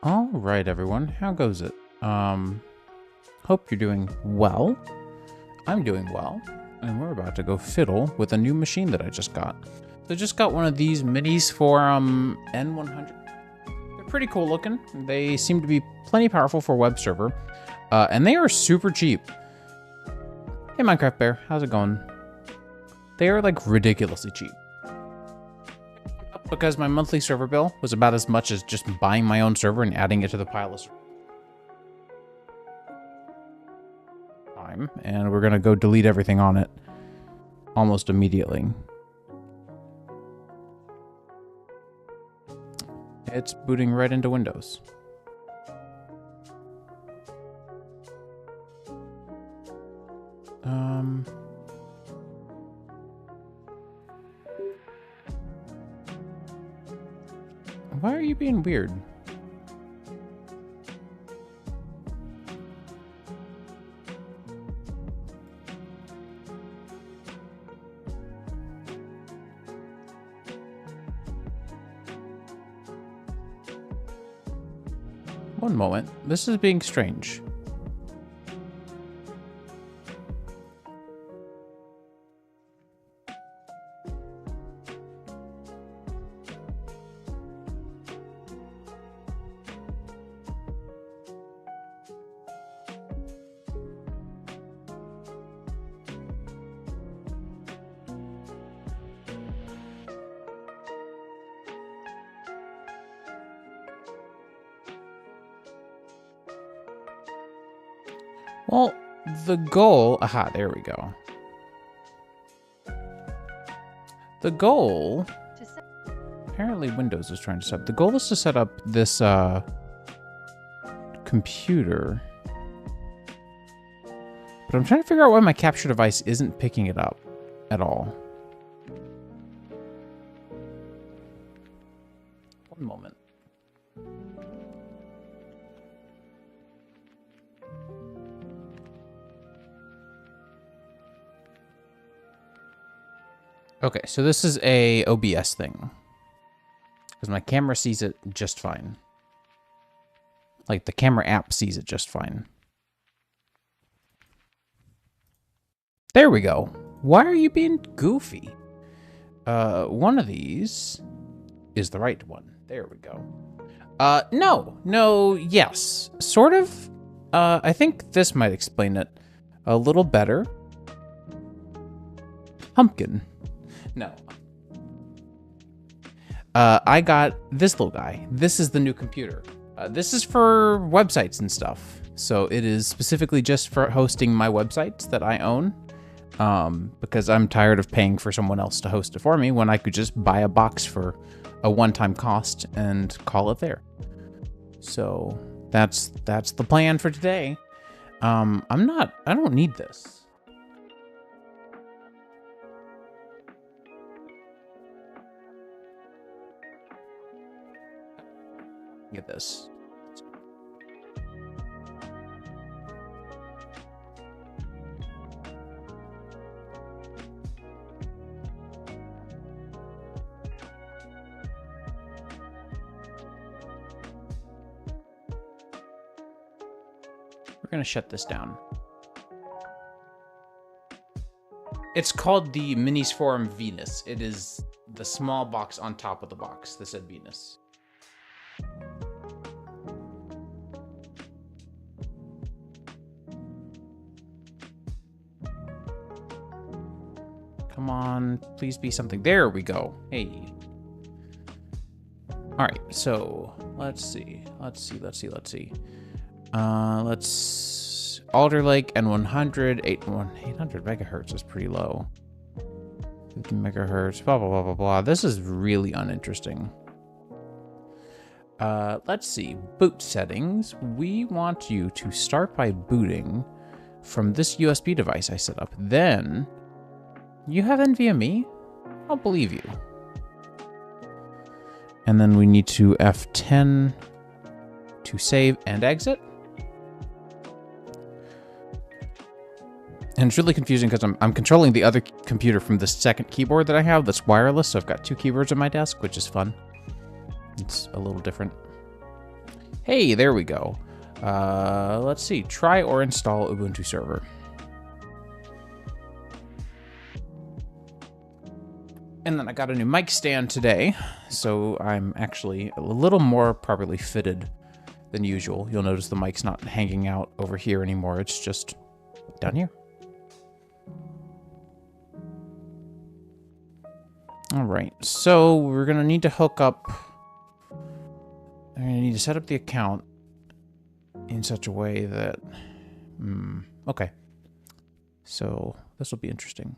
All right, everyone. How goes it? Hope you're doing well. I'm doing well, and we're about to go fiddle with a new machine that I just got. So I just got one of these minis for N100. They're pretty cool looking. They seem to be plenty powerful for Webserver, and they are super cheap. Hey, Minecraft Bear, how's it going? They are like ridiculously cheap. Because my monthly server bill was about as much as just buying my own server and adding it to the pile of time. And we're gonna go delete everything on it almost immediately. It's booting right into Windows. Why are you being weird? One moment. This is being strange. Well, the goal... Aha, there we go. The goal... Apparently Windows is trying to set up. The goal is to set up this computer. But I'm trying to figure out why my capture device isn't picking it up at all. One moment. Okay, so this is a OBS thing. Because my camera sees it just fine. Like, the camera app sees it just fine. There we go. Why are you being goofy? One of these is the right one. There we go. No, yes. Sort of. I think this might explain it a little better. Pumpkin. No. I got this little guy. This is the new computer. This is for websites and stuff. So it is specifically just for hosting my websites that I own. Because I'm tired of paying for someone else to host it for me when I could just buy a box for a one-time cost and call it there. So that's the plan for today. I don't need this. Get this. We're going to shut this down. It's called the Minis Forum Venus. It is the small box on top of the box that said Venus. Come on, please be something. There we go. Hey. All right, so let's see. Let's Alder Lake N100, 800 megahertz is pretty low. 50 megahertz, blah, blah, blah, blah, blah. This is really uninteresting. Let's see. Boot settings. We want you to start by booting from this USB device I set up. Then, you have NVMe? I'll believe you. And then we need to F10 to save and exit. And it's really confusing because I'm controlling the other computer from the second keyboard that I have that's wireless, so I've got two keyboards on my desk, which is fun. It's a little different. Hey, there we go. Let's see. Try or install Ubuntu server. And then I got a new mic stand today, so I'm actually a little more properly fitted than usual. You'll notice the mic's not hanging out over here anymore. It's just down here. All right, so we're gonna need to hook up. I'm gonna need to set up the account in such a way that, okay. So this will be interesting.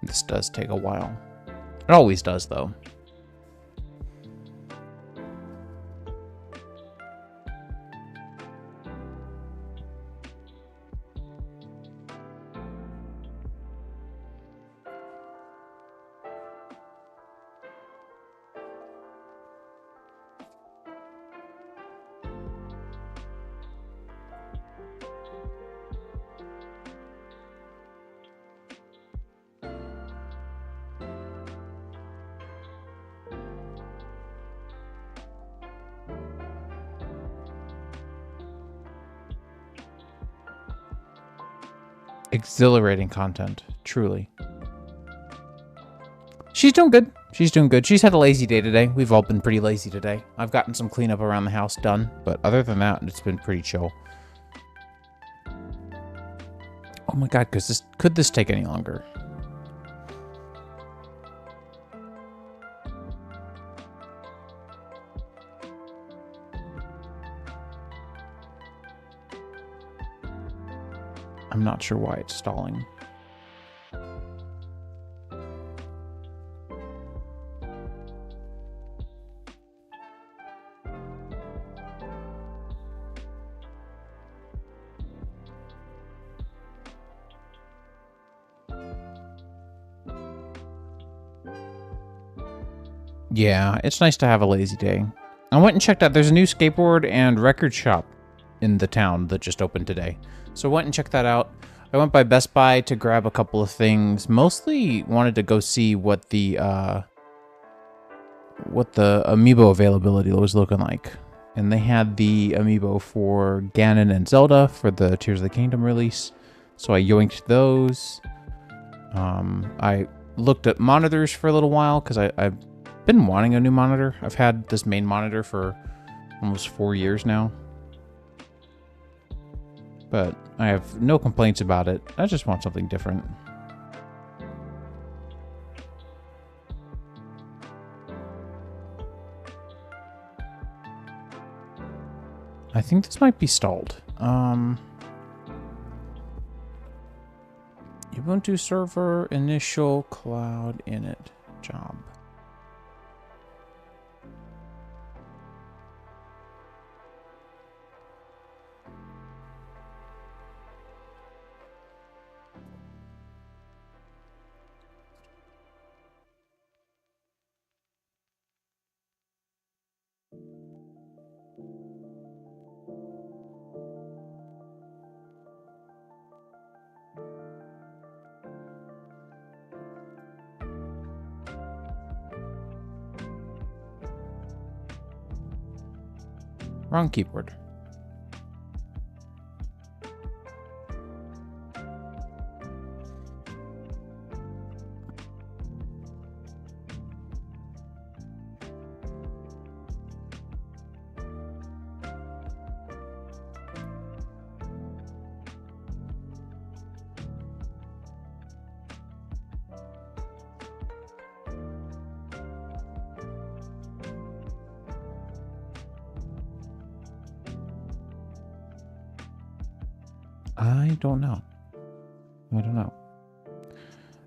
This does take a while. It always does, though. Exhilarating content, truly. She's doing good. She's doing good. She's had a lazy day today. We've all been pretty lazy today. I've gotten some cleanup around the house done, but other than that, it's been pretty chill. Oh my god, could this take any longer? I'm not sure why it's stalling. Yeah, it's nice to have a lazy day. I went and checked out, there's a new skateboard and record shop in the town that just opened today. So I went and checked that out. I went by Best Buy to grab a couple of things. Mostly wanted to go see what the amiibo availability was looking like. And they had the amiibo for Ganon and Zelda for the Tears of the Kingdom release. So I yoinked those. I looked at monitors for a little while because I've been wanting a new monitor. I've had this main monitor for almost 4 years now. But I have no complaints about it. I just want something different. I think this might be stalled. Ubuntu server initial cloud init job. Wrong keyboard. I don't know. I don't know.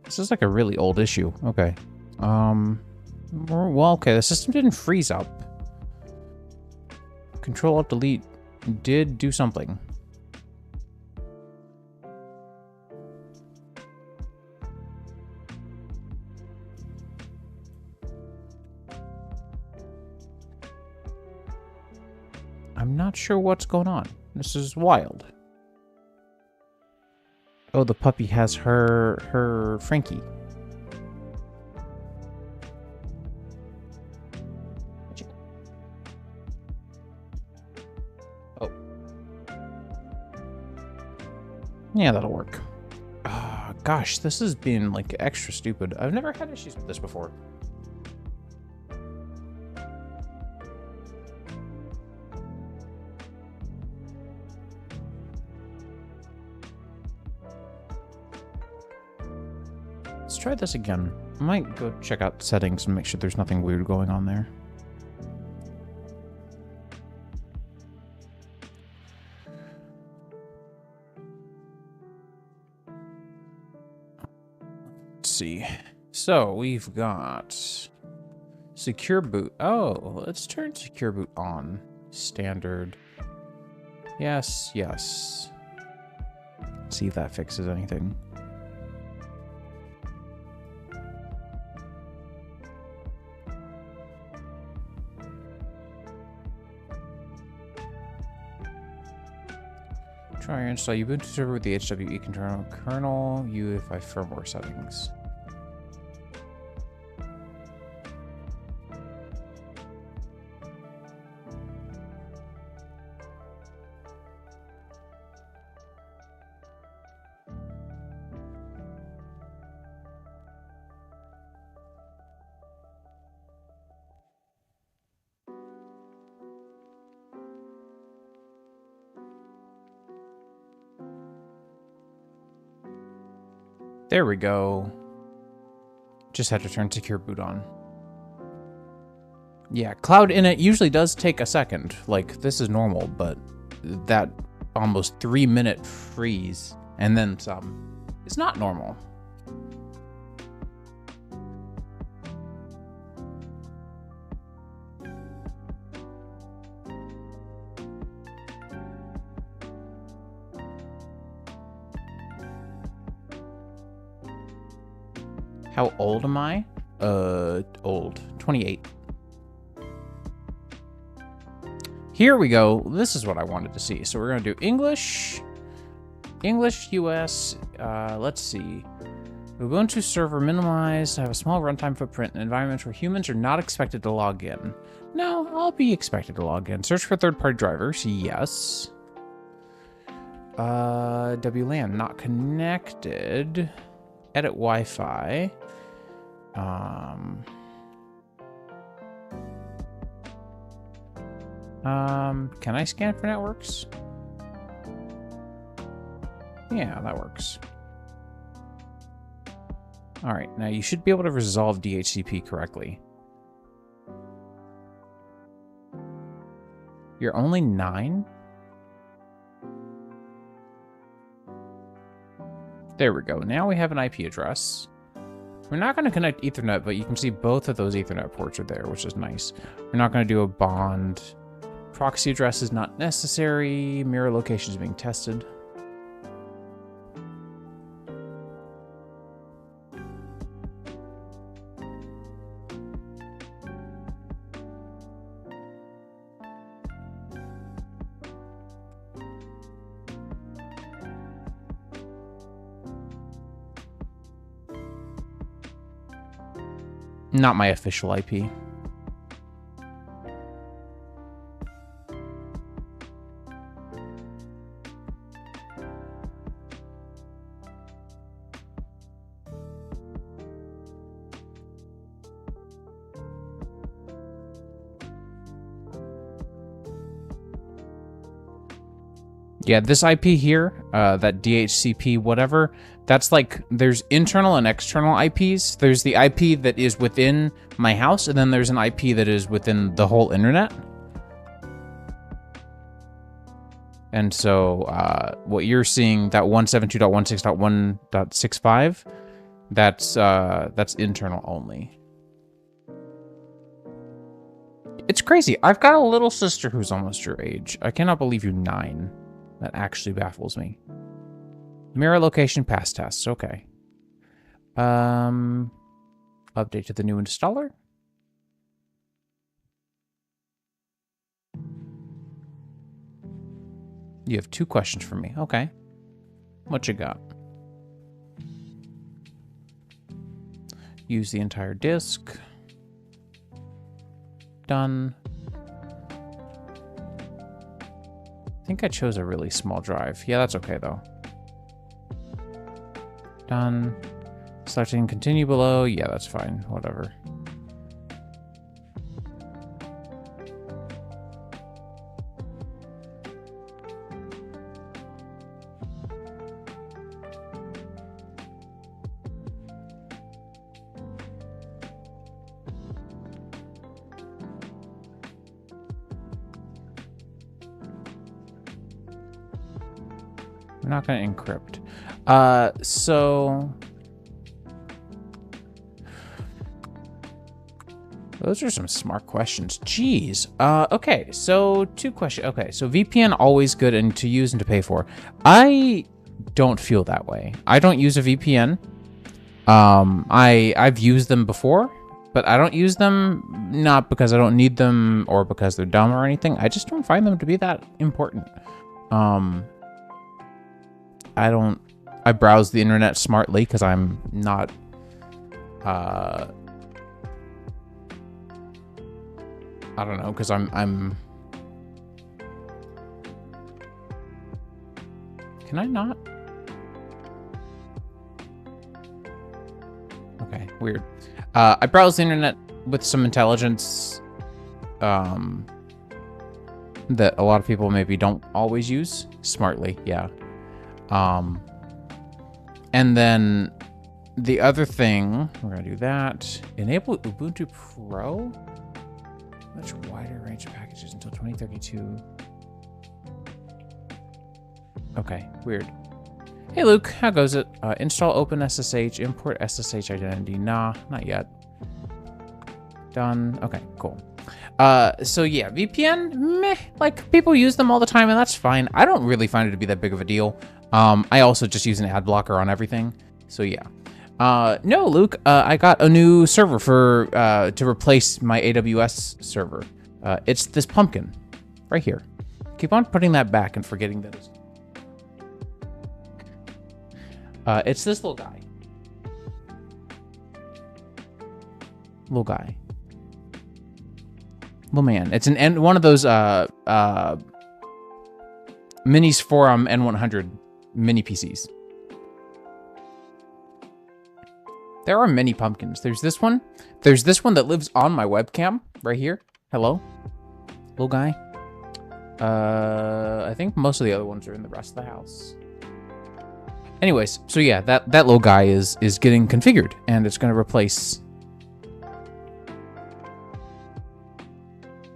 This is like a really old issue. Okay. Well, okay, the system didn't freeze up. Control-Alt-Delete did do something. I'm not sure what's going on. This is wild. Oh, the puppy has her Frankie. Oh. Yeah, that'll work. Gosh, this has been like extra stupid. I've never had issues with this before. Let's try this again. I might go check out settings and make sure there's nothing weird going on there. Let's see. So we've got secure boot. Oh, let's turn secure boot on. Standard. Yes, yes. See if that fixes anything. Try and install Ubuntu server with the HWE kernel UEFI firmware settings. There we go. Just had to turn secure boot on. Yeah, cloud init usually does take a second. Like, this is normal, but that almost 3-minute freeze and then some is not normal. How old am I? Old. 28. Here we go. This is what I wanted to see. So we're going to do English, US, let's see. Ubuntu server minimized. I have a small runtime footprint in environments where humans are not expected to log in. No, I'll be expected to log in. Search for third-party drivers. Yes. WLAN not connected. Edit Wi-Fi. Can I scan for networks? Yeah, that works. All right, now you should be able to resolve DHCP correctly. You're only 9? There we go. Now we have an IP address. We're not going to connect Ethernet, but you can see both of those Ethernet ports are there, which is nice. We're not going to do a bond. Proxy address is not necessary. Mirror location is being tested. Not my official IP. Yeah, this IP here, that DHCP whatever, that's like, there's internal and external IPs. There's the IP that is within my house, and then there's an IP that is within the whole internet. And so what you're seeing, that 172.16.1.65, that's internal only. It's crazy. I've got a little sister who's almost your age. I cannot believe you're 9. That actually baffles me. Mirror location pass tests. Okay. Update to the new installer. You have 2 questions for me. Okay. What you got? Use the entire disk. Done. I think I chose a really small drive. Yeah, that's okay though. Done. Selecting continue below. Yeah, that's fine. Whatever. I'm not going to encrypt. So those are some smart questions. Jeez. Okay, so 2 questions. Okay, so VPN always good and to use and to pay for. I don't feel that way. I don't use a VPN. I've used them before, but I don't use them not because I don't need them or because they're dumb or anything. I just don't find them to be that important. I browse the internet smartly because I'm not, I don't know, because I'm, can I not? Okay, weird. I browse the internet with some intelligence, that a lot of people maybe don't always use smartly, yeah. And then the other thing, we're gonna do that. Enable Ubuntu Pro? Much wider range of packages until 2032. Okay, weird. Hey Luke, how goes it? Install OpenSSH, import SSH identity. Nah, not yet. Done. Okay, cool. So yeah, VPN, meh, like people use them all the time and that's fine. I don't really find it to be that big of a deal. I also just use an ad blocker on everything. So yeah. No, Luke, I got a new server for, to replace my AWS server. It's this pumpkin right here. Keep on putting that back and forgetting that it's this little guy. Little guy. Little man. It's one of those Minis Forum N100 mini PCs. There are many pumpkins. There's this one. There's this one that lives on my webcam right here. Hello, little guy. I think most of the other ones are in the rest of the house. Anyways, so yeah, that little guy is getting configured, and it's going to replace.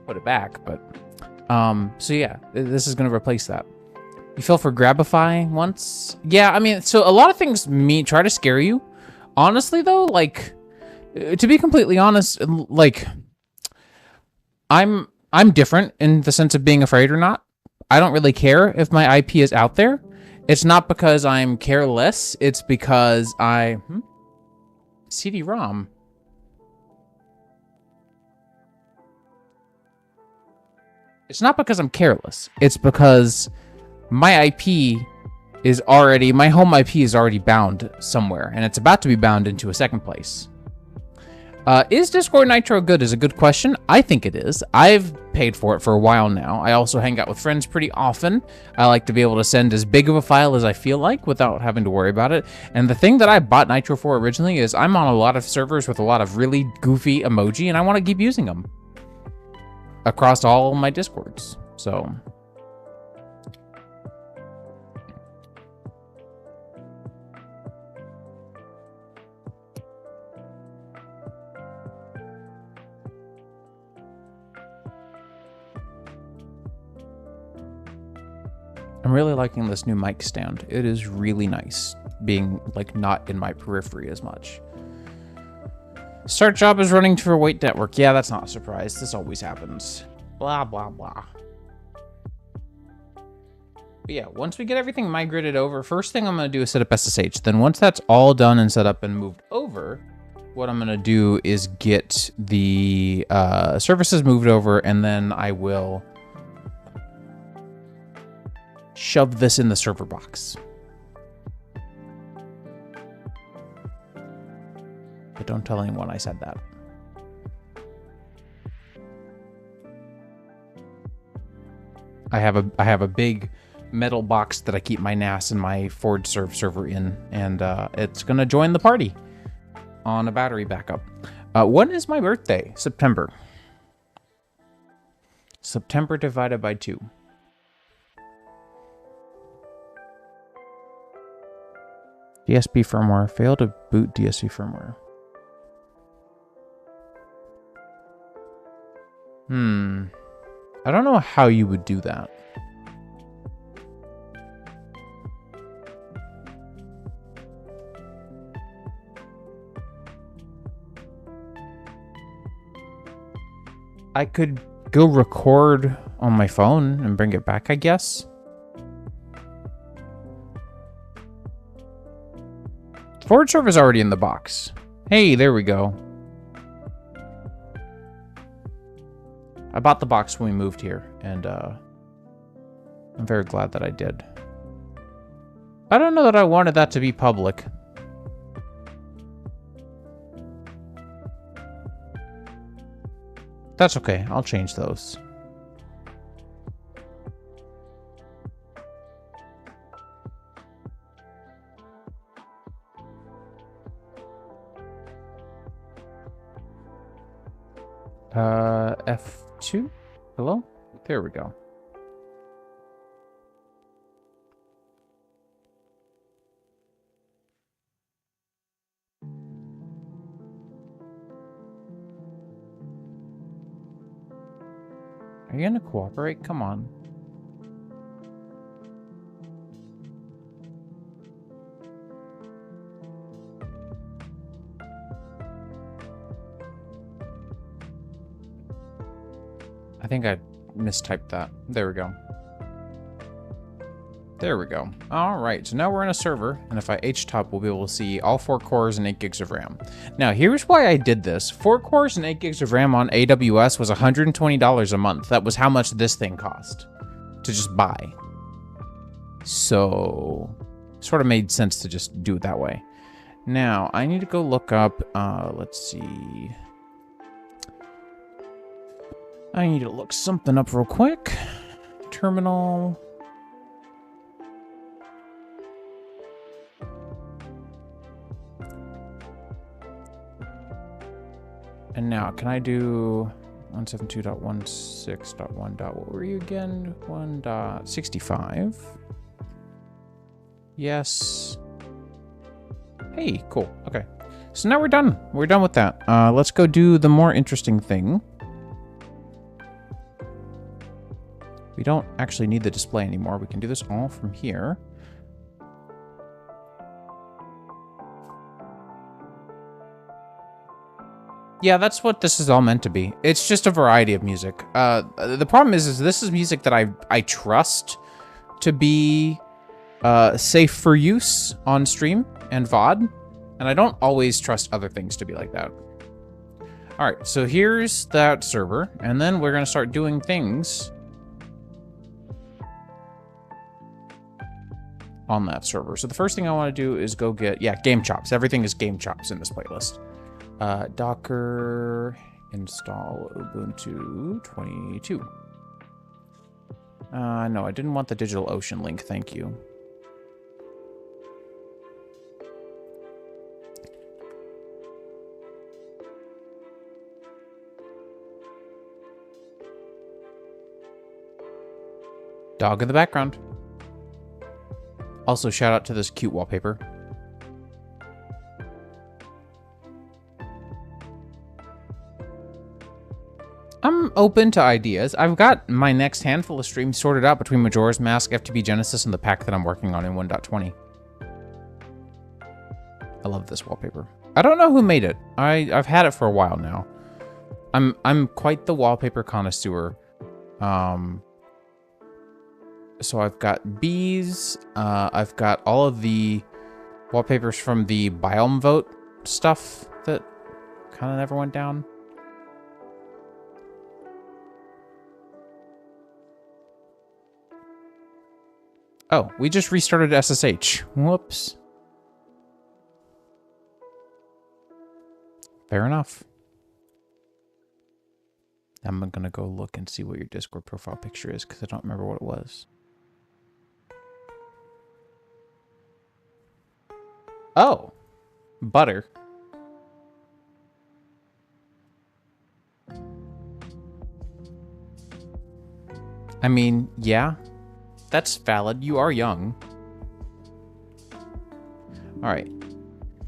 Put it back, but so yeah, this is going to replace that. You fell for Grabify once? Yeah, I mean, so a lot of things try to scare you. Honestly, though, like, to be completely honest, like, I'm different in the sense of being afraid or not. I don't really care if my IP is out there. It's not because I'm careless. It's because CD-ROM. It's not because I'm careless. It's because my IP is already, my home IP is already bound somewhere, and it's about to be bound into a second place. Is Discord Nitro good is a good question. I think it is. I've paid for it for a while now. I also hang out with friends pretty often. I like to be able to send as big of a file as I feel like without having to worry about it. And the thing that I bought Nitro for originally is I'm on a lot of servers with a lot of really goofy emoji, and I want to keep using them across all my Discords. So I'm really liking this new mic stand. It is really nice being like not in my periphery as much. Start job is running to await network. Yeah, that's not a surprise. This always happens. Blah, blah, blah. But yeah, once we get everything migrated over, first thing I'm going to do is set up SSH. Then once that's all done and set up and moved over, what I'm going to do is get the services moved over, and then I will shove this in the server box. But don't tell anyone I said that. I have a big metal box that I keep my NAS and my Forge server in, and it's gonna join the party on a battery backup. When is my birthday? September. September divided by 2. DSP firmware. Failed to boot DSP firmware. I don't know how you would do that. I could go record on my phone and bring it back, I guess. Forge server is already in the box. Hey, there we go. I bought the box when we moved here, and I'm very glad that I did. I don't know that I wanted that to be public. That's okay. I'll change those. F2? Hello? There we go. Are you gonna cooperate? Come on. I think I mistyped that. There we go. There we go. All right, so now we're in a server, and if I htop, we'll be able to see all 4 cores and 8 gigs of RAM. Now, here's why I did this. 4 cores and 8 gigs of RAM on AWS was $120 a month. That was how much this thing cost to just buy. So, sort of made sense to just do it that way. Now, I need to go look up, let's see. I need to look something up real quick. Terminal. And now, can I do 172.16.1. What were you again? 1.65. Yes. Hey, cool. Okay. So now we're done. We're done with that. Let's go do the more interesting thing. We don't actually need the display anymore. We can do this all from here. Yeah, that's what this is all meant to be. It's just a variety of music. The problem is this is music that I trust to be safe for use on stream and VOD, and I don't always trust other things to be like that. All right, so here's that server, and then we're gonna start doing things on that server. So the first thing I want to do is go get, yeah, game chops. Everything is game chops in this playlist. Docker install Ubuntu 22. No, I didn't want the DigitalOcean link. Thank you. Dog in the background. Also, shout out to this cute wallpaper. I'm open to ideas. I've got my next handful of streams sorted out between Majora's Mask, FTB Genesis, and the pack that I'm working on in 1.20. I love this wallpaper. I don't know who made it. I've had it for a while now. I'm quite the wallpaper connoisseur. So I've got bees. I've got all of the wallpapers from the biome vote stuff that kind of never went down. Oh, we just restarted SSH. Whoops. Fair enough. I'm gonna go look and see what your Discord profile picture is because I don't remember what it was. Oh, butter. I mean, yeah, that's valid. You are young. All right,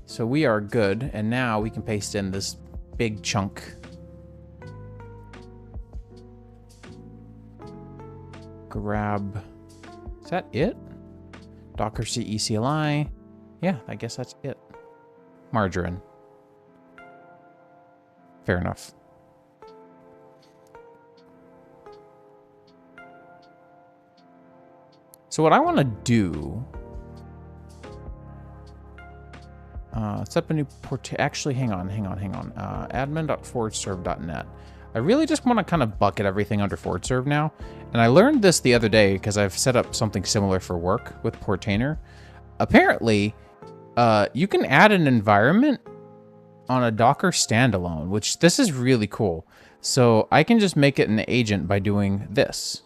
so we are good, and now we can paste in this big chunk. Grab, is that it? Docker C ECLI. Yeah, I guess that's it. Margarine. Fair enough. So what I want to do, set up a new port. Actually, hang on. Admin.forwardserve.net. I really just want to kind of bucket everything under forwardserve now. And I learned this the other day because I've set up something similar for work with Portainer. Apparently, you can add an environment on a Docker standalone, which this is really cool. So I can just make it an agent by doing this.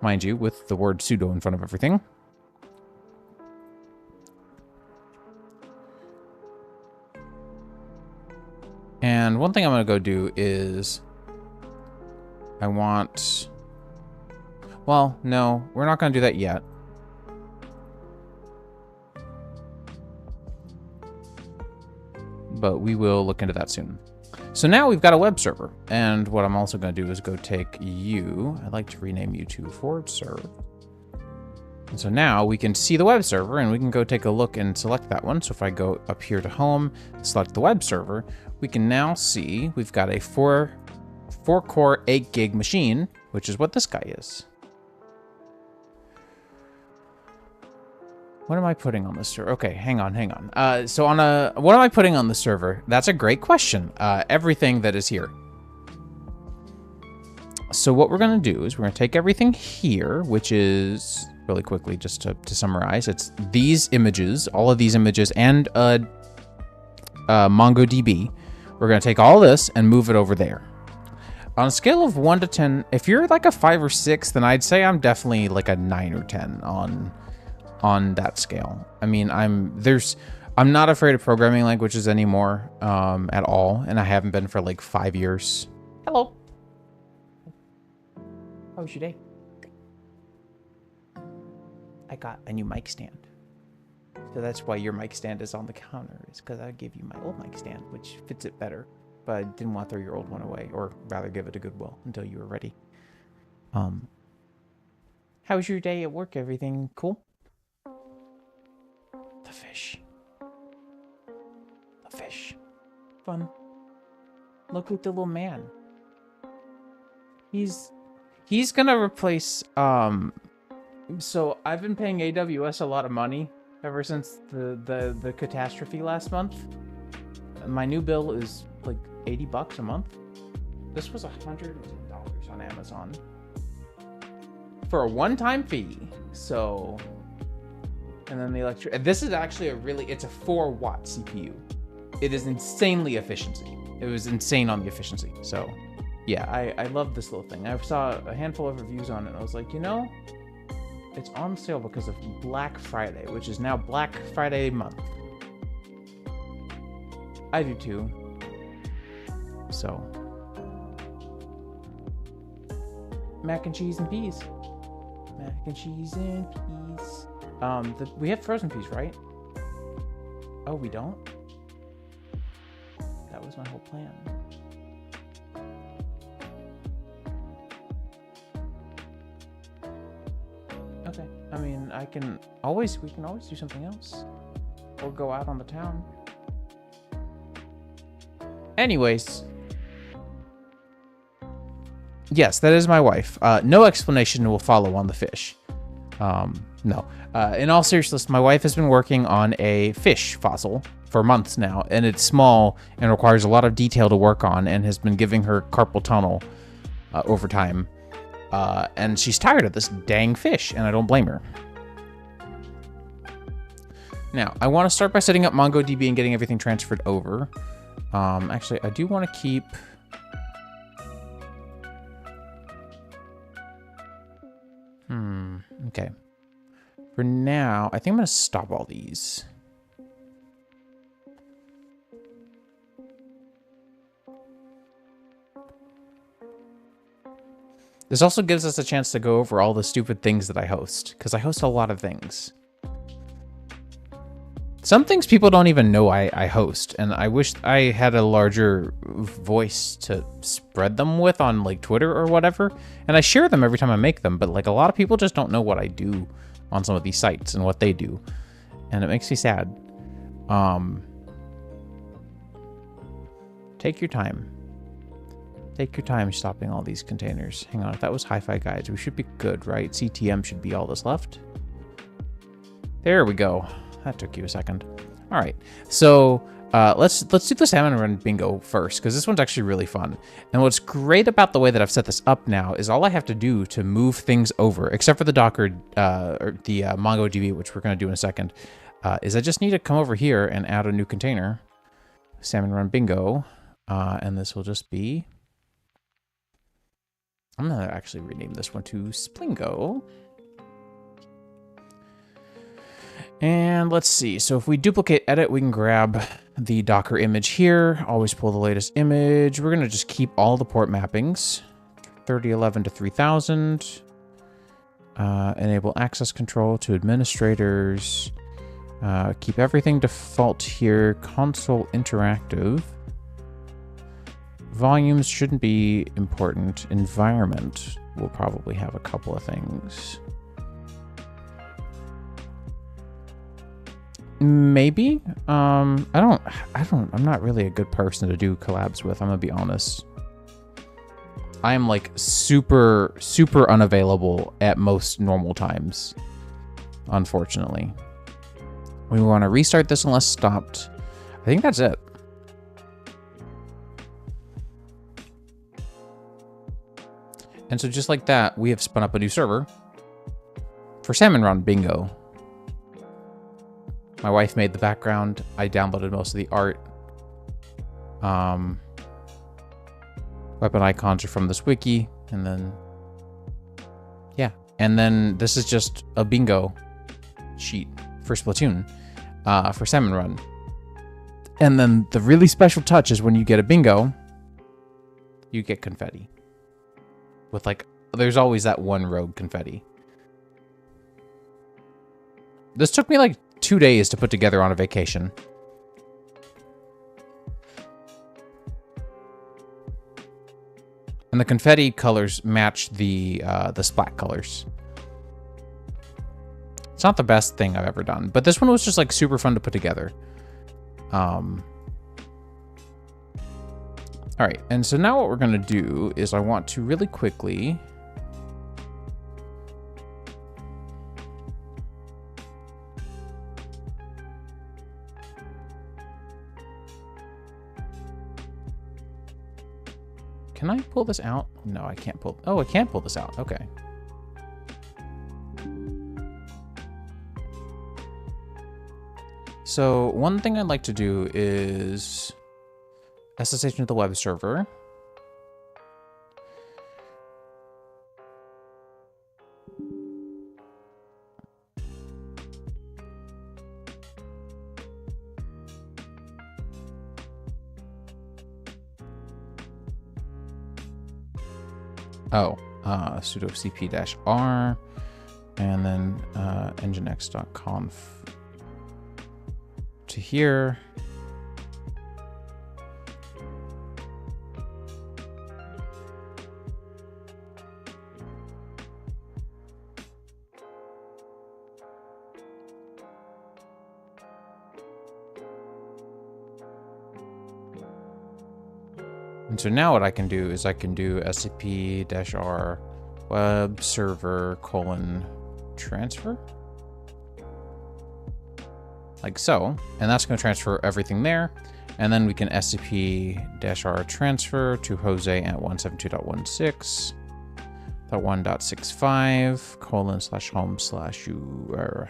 Mind you, with the word sudo in front of everything. And one thing I'm going to go do is I want... Well, no, we're not going to do that yet. But we will look into that soon. So now we've got a web server. And what I'm also going to do is go take you. I'd like to rename you to forwardserve. And so now we can see the web server and we can go take a look and select that one. So if I go up here to home, select the web server, we can now see we've got a 4-core 8 gig machine, which is what this guy is. What am I putting on the server? Okay, hang on. So what am I putting on the server? That's a great question. Everything that is here. So what we're going to do is we're going to take everything here, which is, really quickly, just to summarize, it's these images, all of these images, and MongoDB. We're going to take all this and move it over there. On a scale of 1 to 10, if you're like a 5 or 6, then I'd say I'm definitely like a 9 or 10 on that scale. I mean, I'm not afraid of programming languages anymore at all, and I haven't been for like 5 years. Hello. How was your day? I got a new mic stand. So that's why your mic stand is on the counter, is because I gave you my old mic stand, which fits it better. But I didn't want to throw your old one away, or rather give it to Goodwill until you were ready. How was your day at work? Everything cool? The fish. The fish. Fun. Look at the little man. He's gonna replace, so I've been paying AWS a lot of money ever since the catastrophe last month. My new bill is like $80 a month. This was $110 on Amazon for a one-time fee. So, and then the electric. This is actually it's a 4-watt CPU. It is insanely efficiency. It was insane on the efficiency. So, yeah, I love this little thing. I saw a handful of reviews on it, and I was like, you know, it's on sale because of Black Friday, which is now Black Friday month. I do too. So, mac and cheese and peas. Mac and cheese and peas. We have frozen peas, right? Oh, we don't? That was my whole plan. Okay. I mean, we can always do something else. Or go out on the town. Anyways. Yes, that is my wife. No explanation will follow on the fish. No. In all seriousness, my wife has been working on a fish fossil for months now, and it's small and requires a lot of detail to work on, and has been giving her carpal tunnel over time. And she's tired of this dang fish, and I don't blame her. Now, I want to start by setting up MongoDB and getting everything transferred over. Actually, I do want to keep... Okay. For now, I think I'm going to stop all these. This also gives us a chance to go over all the stupid things that I host, because I host a lot of things. Some things people don't even know I host, and I wish I had a larger voice to spread them with on like Twitter or whatever. And I share them every time I make them, but like a lot of people just don't know what I do on some of these sites and what they do. And it makes me sad. Take your time. Take your time stopping all these containers. Hang on, if that was Hi-Fi Guides, we should be good, right? CTM should be all that's left. There we go. That took you a second. All right, so let's do the salmon run bingo first, because this one's actually really fun. And what's great about the way that I've set this up now is all I have to do to move things over, except for the Docker or the MongoDB, which we're going to do in a second, is I just need to come over here and add a new container, salmon run bingo, and this will just be. I'm going to actually rename this one to Splingo. And let's see. So if we duplicate edit, we can grab the Docker image here. Always pull the latest image. We're going to just keep all the port mappings. 3011 to 3000. Enable access control to administrators. Keep everything default here. Console interactive. Volumes shouldn't be important. Environment will probably have a couple of things. Maybe. I'm not really a good person to do collabs with, I'm gonna be honest. I'm like super unavailable at most normal times, unfortunately. We want to restart this unless stopped. I think that's it. And so just like that, we have spun up a new server for Salmon Run Bingo. My wife made the background. I downloaded most of the art. Weapon icons are from this wiki. And then, yeah. And then this is just a bingo sheet for Splatoon, for Salmon Run. And then the really special touch is when you get a bingo, you get confetti. With like, there's always that one rogue confetti. This took me like 2 days to put together on a vacation. And the confetti colors match the splat colors. It's not the best thing I've ever done, but this one was just like super fun to put together. All right, and so now what we're gonna do is I want to really quickly Can I pull this out? No, I can't pull. Oh, I can pull this out. Okay. So one thing I'd like to do is SSH into the web server. Sudo cp-r and then nginx.conf to here. And so now what I can do is I can do scp-r webserver : transfer. Like so. And that's going to transfer everything there. And then we can scp-r transfer to Jose at 172.1.6.1.65 : home/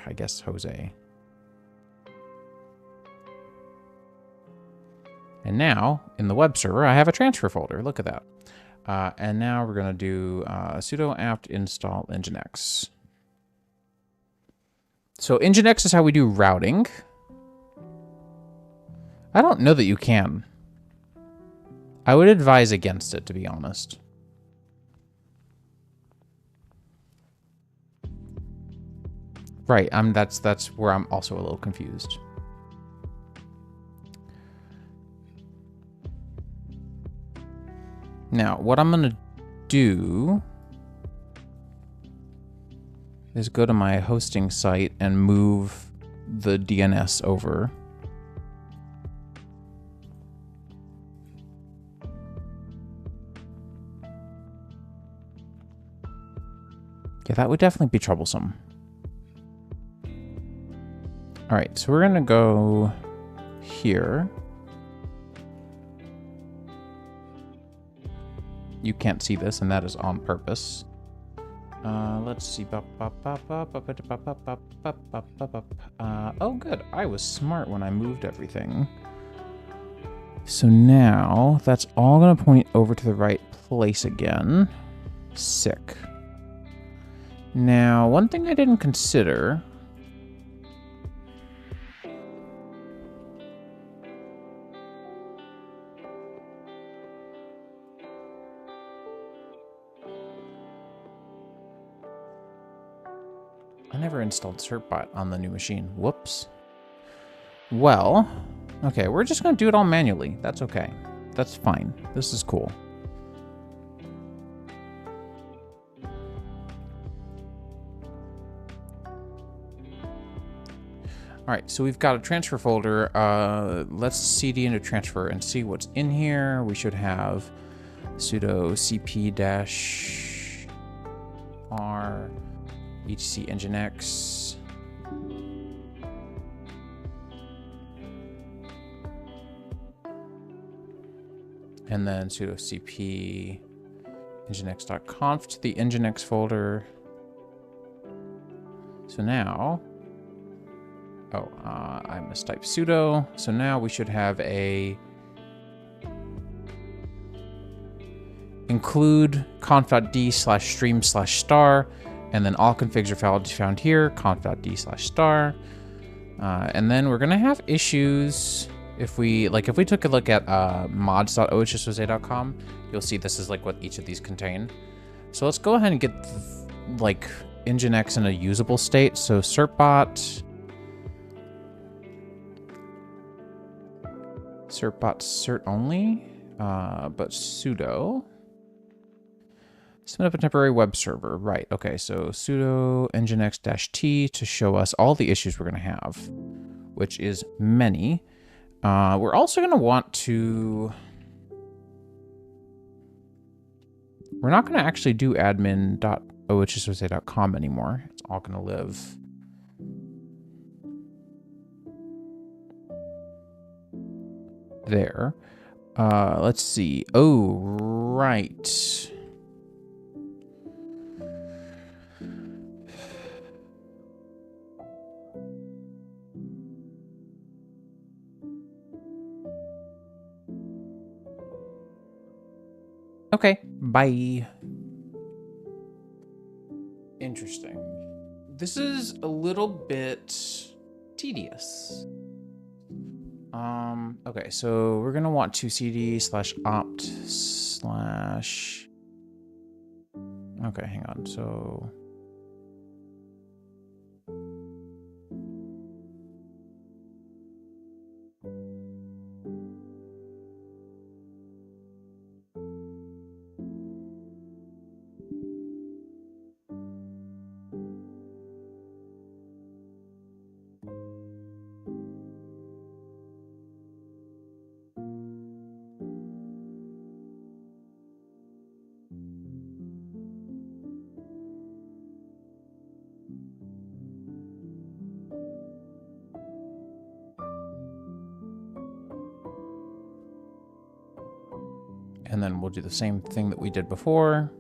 I guess Jose. And now in the web server, I have a transfer folder. Look at that. And now we're going to do sudo apt install nginx. So nginx is how we do routing. I don't know that you can. I would advise against it, to be honest. Right, that's where I'm also a little confused. Now, what I'm gonna do is go to my hosting site and move the DNS over. Yeah, that would definitely be troublesome. All right, so we're gonna go here. You can't see this, and that is on purpose. Let's see. Oh, good. I was smart when I moved everything. So now that's all going to point over to the right place again. Sick. Now, one thing I didn't consider. I never installed certbot on the new machine. Whoops. Well, okay, we're just going to do it all manually. That's okay. That's fine. This is cool. All right, so we've got a transfer folder. Let's cd into transfer and see what's in here. We should have sudo cp-r etc nginx. And then sudo cp nginx.conf to the nginx folder. So now, I mistyped sudo. So now we should have a include conf.d/stream/star, and then all configs are found here, conf.d/star. And then we're gonna have issues if we took a look at mods.ohsjose.com, you'll see this is like what each of these contain. So let's go ahead and get like nginx in a usable state. So certbot cert only, but sudo spin up a temporary web server. Right, okay, so sudo nginx-t to show us all the issues we're gonna have, which is many. We're also gonna want to, we're not gonna actually do admin.ohsjose.com anymore. It's all gonna live there. Let's see. Oh, right. Okay, bye. Interesting. This is a little bit tedious. Okay, so we're gonna want to cd/opt/. Okay, hang on. So And then we'll do the same thing that we did before.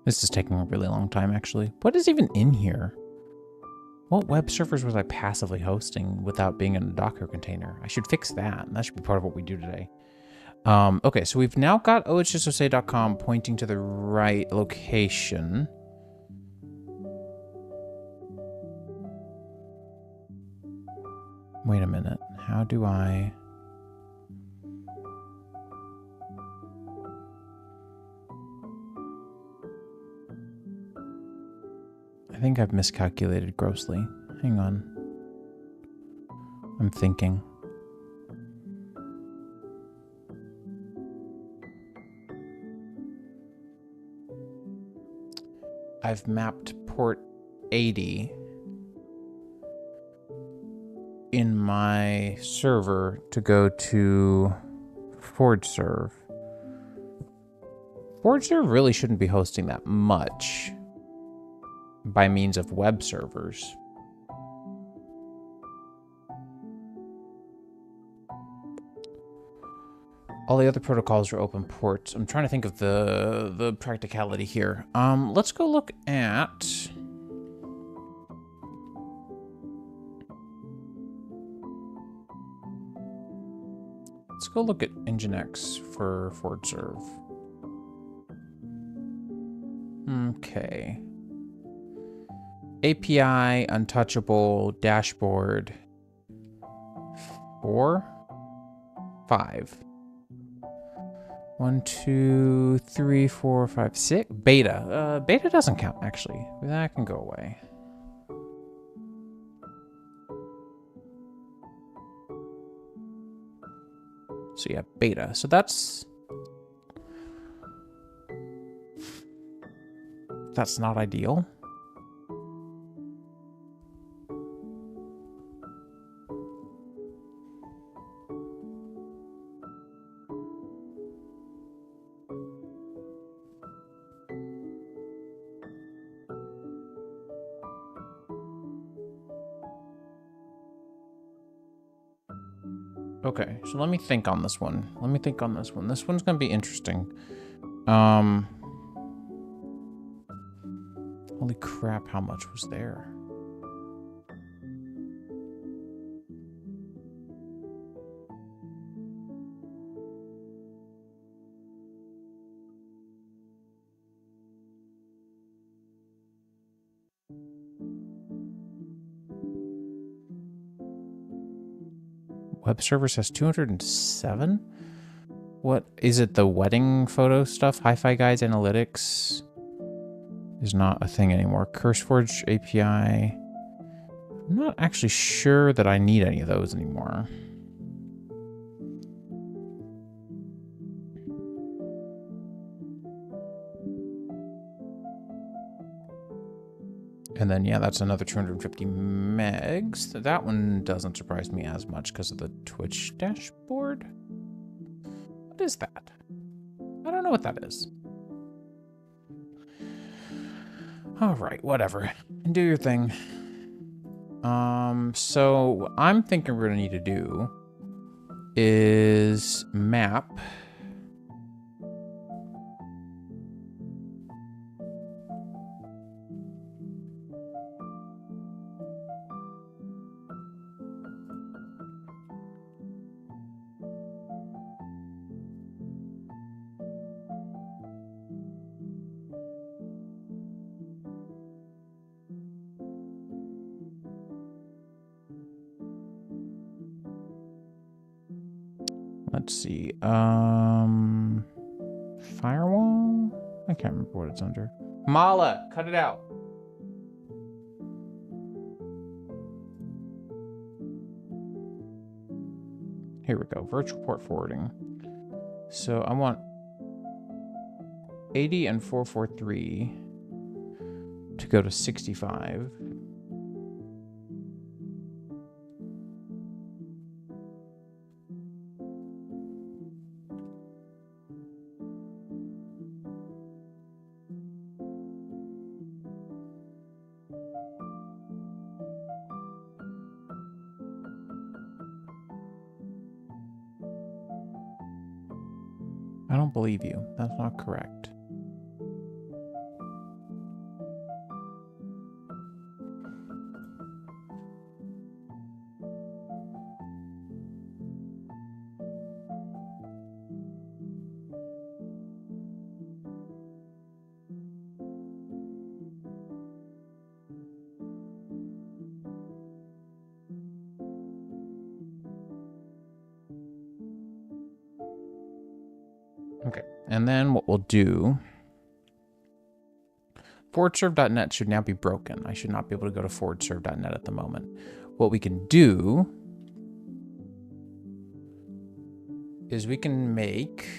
This is taking a really long time, actually. What is even in here? What web servers was I passively hosting without being in a Docker container? I should fix that. That should be part of what we do today. Okay, so we've now got ohsosa.com pointing to the right location. Wait a minute. How do I... I think I've miscalculated grossly. Hang on. I'm thinking. I've mapped port 80 in my server to go to ForgeServe. ForgeServe really shouldn't be hosting that much by means of web servers. All the other protocols are open ports. I'm trying to think of the practicality here. Let's go look at... Let's go look at Nginx for ForgeServe. Okay. API, untouchable, dashboard. 4? 5. 1, 2, 3, 4, 5, 6. Beta. Beta doesn't count, actually. That can go away. So yeah, beta. So that's not ideal. Okay, so let me think on this one. This one's gonna be interesting. Holy crap, how much was there? Webserver says 207? What is it? The wedding photo stuff? Hi-Fi Guides Analytics is not a thing anymore. CurseForge API. I'm not actually sure that I need any of those anymore. And then, yeah, that's another 250 megs. That one doesn't surprise me as much because of the Twitch dashboard. What is that? I don't know what that is. All right, whatever. Do your thing. So I'm thinking we're gonna need to do is map. Let's see. Firewall? I can't remember what it's under. Mala, cut it out. Here we go. Virtual port forwarding. So I want 80 and 443 to go to 65. I don't believe you. That's not correct. Okay, and then what we'll do, forwardserve.net should now be broken. I should not be able to go to forwardserve.net at the moment. What we can do is we can make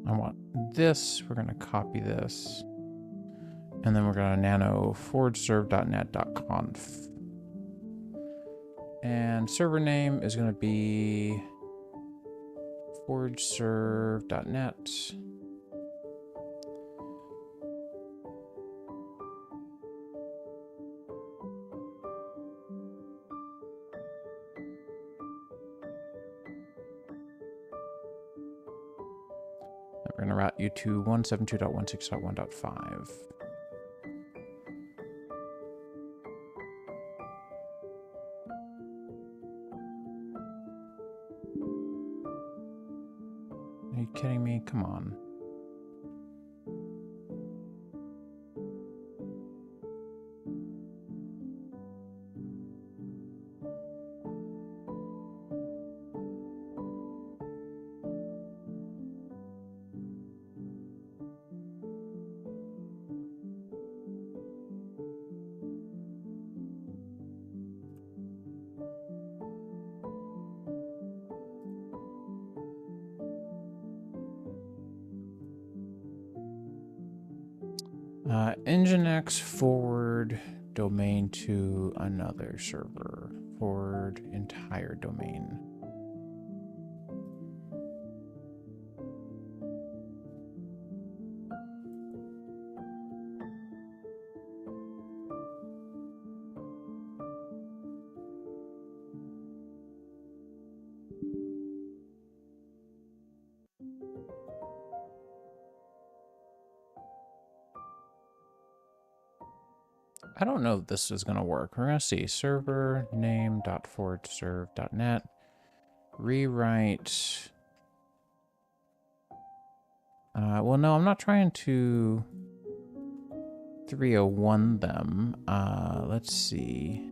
I want this, we're going to copy this, and then we're going to nano forwardserve.net.conf. And server name is going to be forwardserve.net. We're going to route you to 172.16.1.5. Are you kidding me? Come on. Nginx forward domain to another server. Forward entire domain. I don't know if this is going to work. We're going to see server name.forwardserve.net. Rewrite. Well, no, I'm not trying to 301 them. Let's see.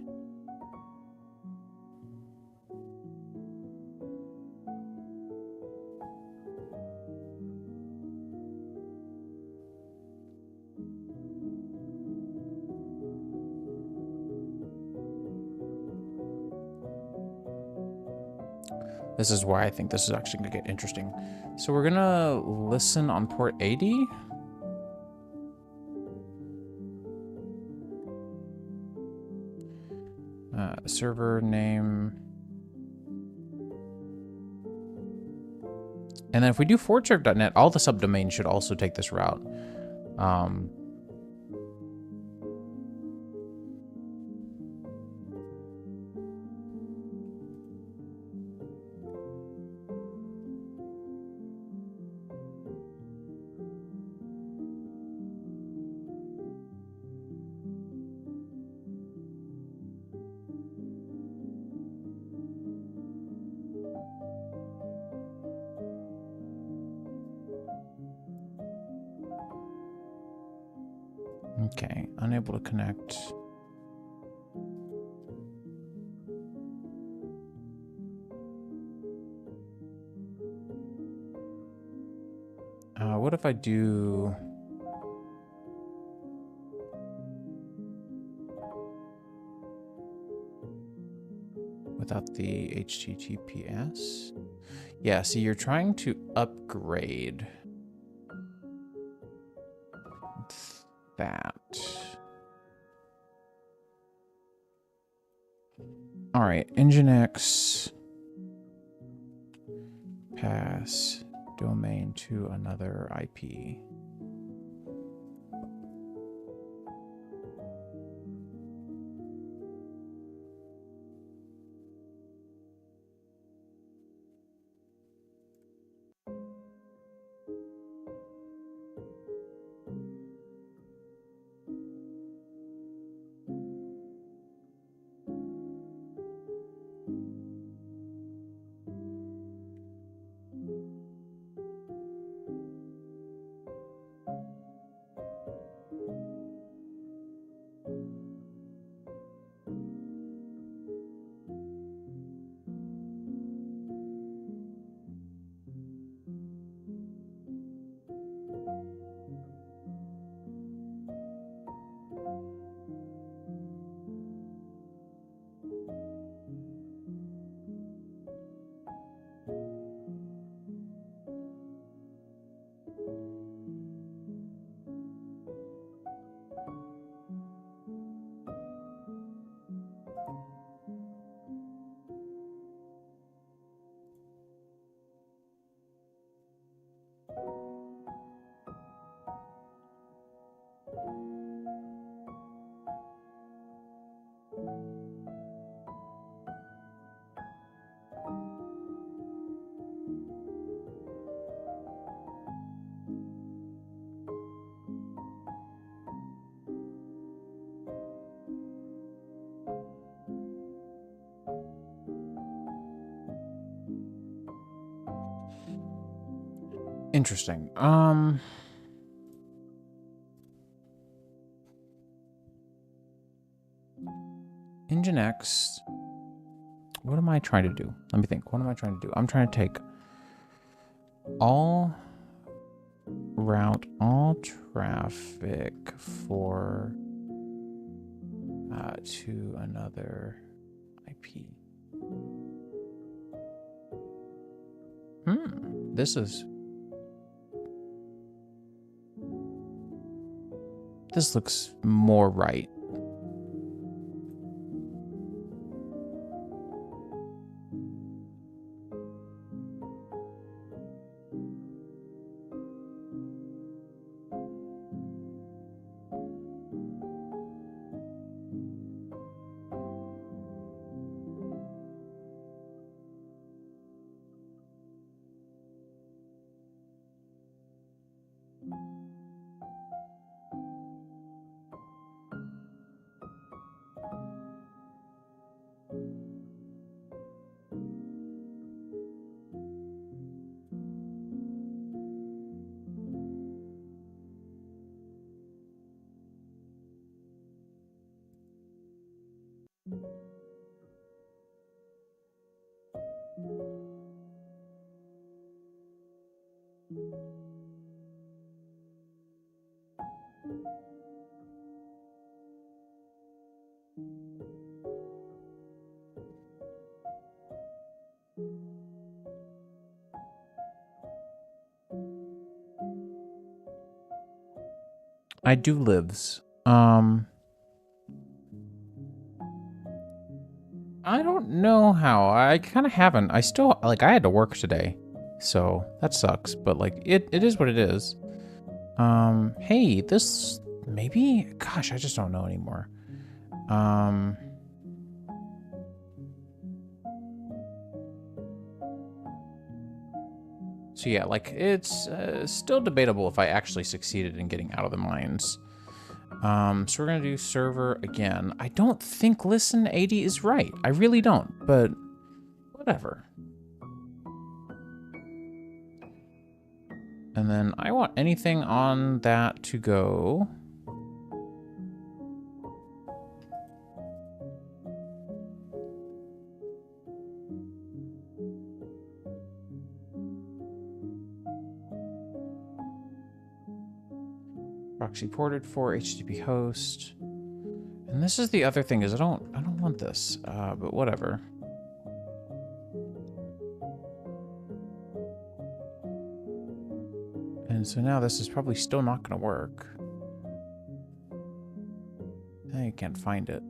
This is why I think this is actually going to get interesting. So we're going to listen on port 80. Server name. And then if we do fortserve.net, all the subdomains should also take this route. Okay, unable to connect. What if I do... without the HTTPS? Yeah, see, you're trying to upgrade that. All right, Nginx pass domain to another IP. Interesting. Nginx. What am I trying to do? Let me think. What am I trying to do? I'm trying to take route all traffic for to another IP. This looks more right. I do lives. I don't know how. I kind of haven't. I still, like, I had to work today. So that sucks. But, like, it is what it is. Hey, this, maybe? Gosh, I just don't know anymore. So yeah, like, it's still debatable if I actually succeeded in getting out of the mines. So we're gonna do server again. I don't think listen 80 is right. I really don't, but whatever. And then I want anything on that to go. Proxy ported for HTTP host. And this is the other thing is I don't want this, but whatever. And so now this is probably still not going to work. I can't find it.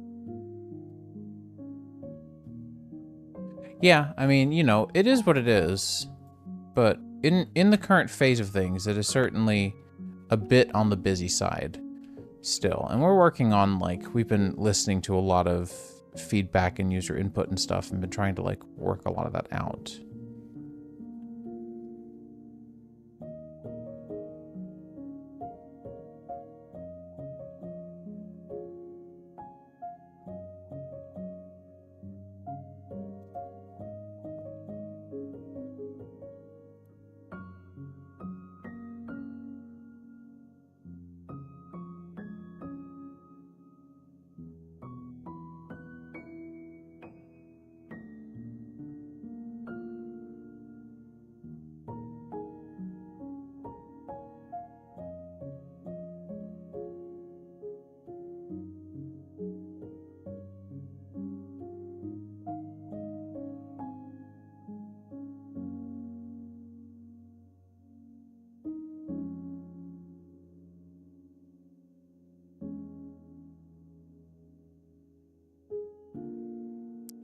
Yeah, I mean, you know, it is what it is. But in the current phase of things, it is certainly a bit on the busy side still. And we're working on, like, we've been listening to a lot of feedback and user input and stuff and been trying to, like, work a lot of that out.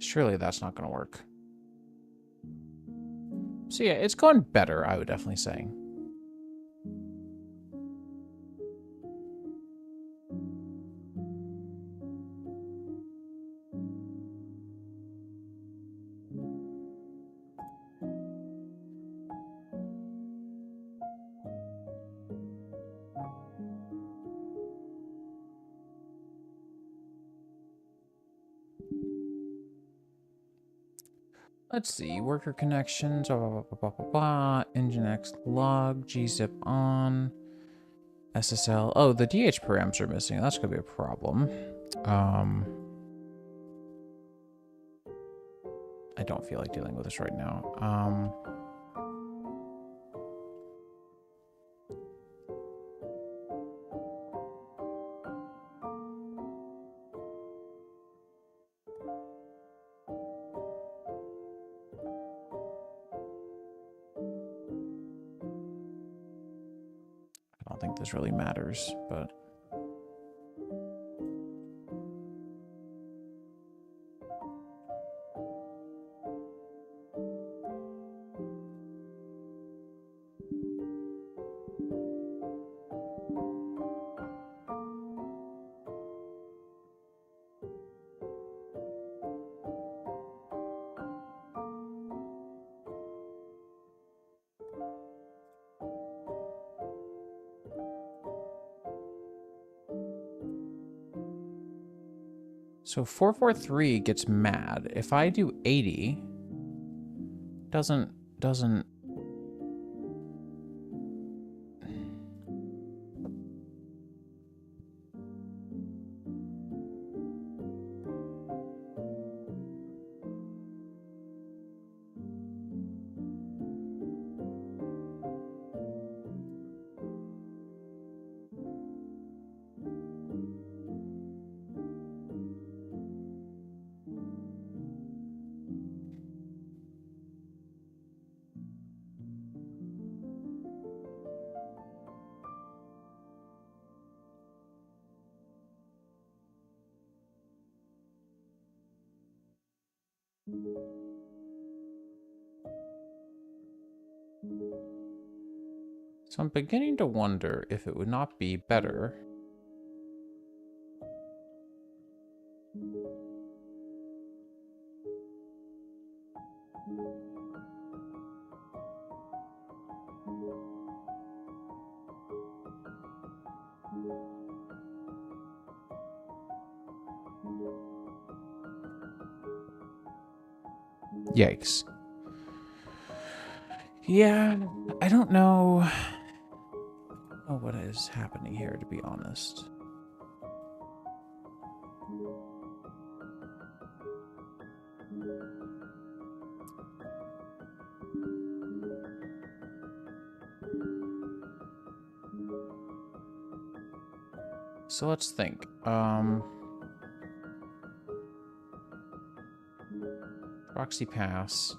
Surely that's not going to work. So yeah, it's going better, I would definitely say. Let's see, worker connections, blah, blah, blah, blah, blah, blah, Nginx log, gzip on, SSL. Oh, the DH params are missing. That's gonna be a problem. I don't feel like dealing with this right now. I don't think this really matters, but so 443 gets mad. If I do 80, doesn't So I'm beginning to wonder if it would not be better Yikes. Yeah, I don't know what is happening here, to be honest. So let's think. Proxy pass.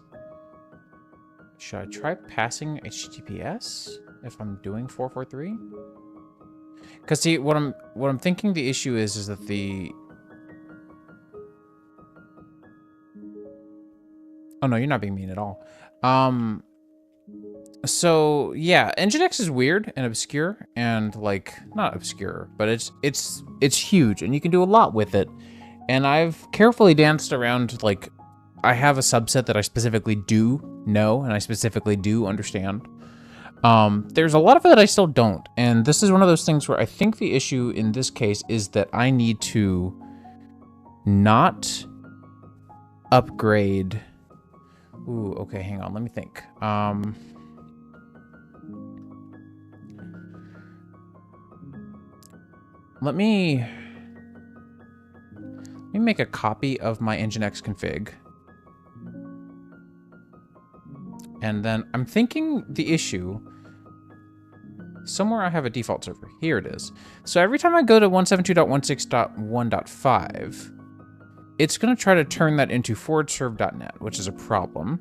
Should I try passing HTTPS if I'm doing 443? Because see, what I'm thinking the issue is that the... Oh no, you're not being mean at all. So yeah, Nginx is weird and obscure and like not obscure, but it's huge and you can do a lot with it. And I've carefully danced around, like, I have a subset that I specifically do know and I specifically do understand. There's a lot of it that I still don't, and this is one of those things where I think the issue in this case is that I need to not upgrade. Ooh, okay, hang on, let me think. Let me make a copy of my Nginx config. And then I'm thinking the issue, somewhere I have a default server. Here it is. So every time I go to 172.16.1.5, it's going to try to turn that into forwardserve.net, which is a problem.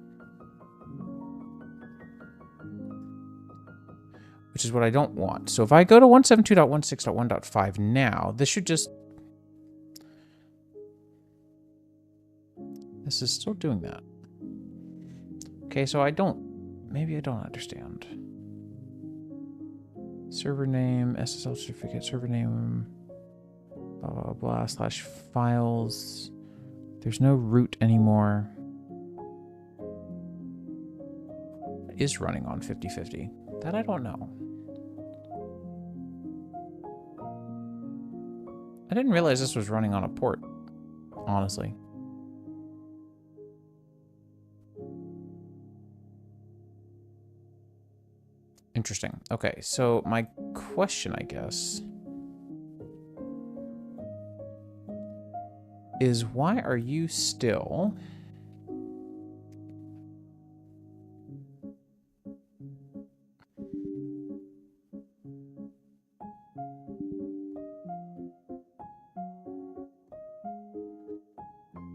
Which is what I don't want. So if I go to 172.16.1.5 now, this should just... This is still doing that. Okay, so maybe I don't understand. Server name, SSL certificate, server name, blah, blah, blah, slash files. There's no root anymore. It is running on 50/50. That I don't know. I didn't realize this was running on a port, honestly. Interesting. Okay, so my question, I guess, is why are you still...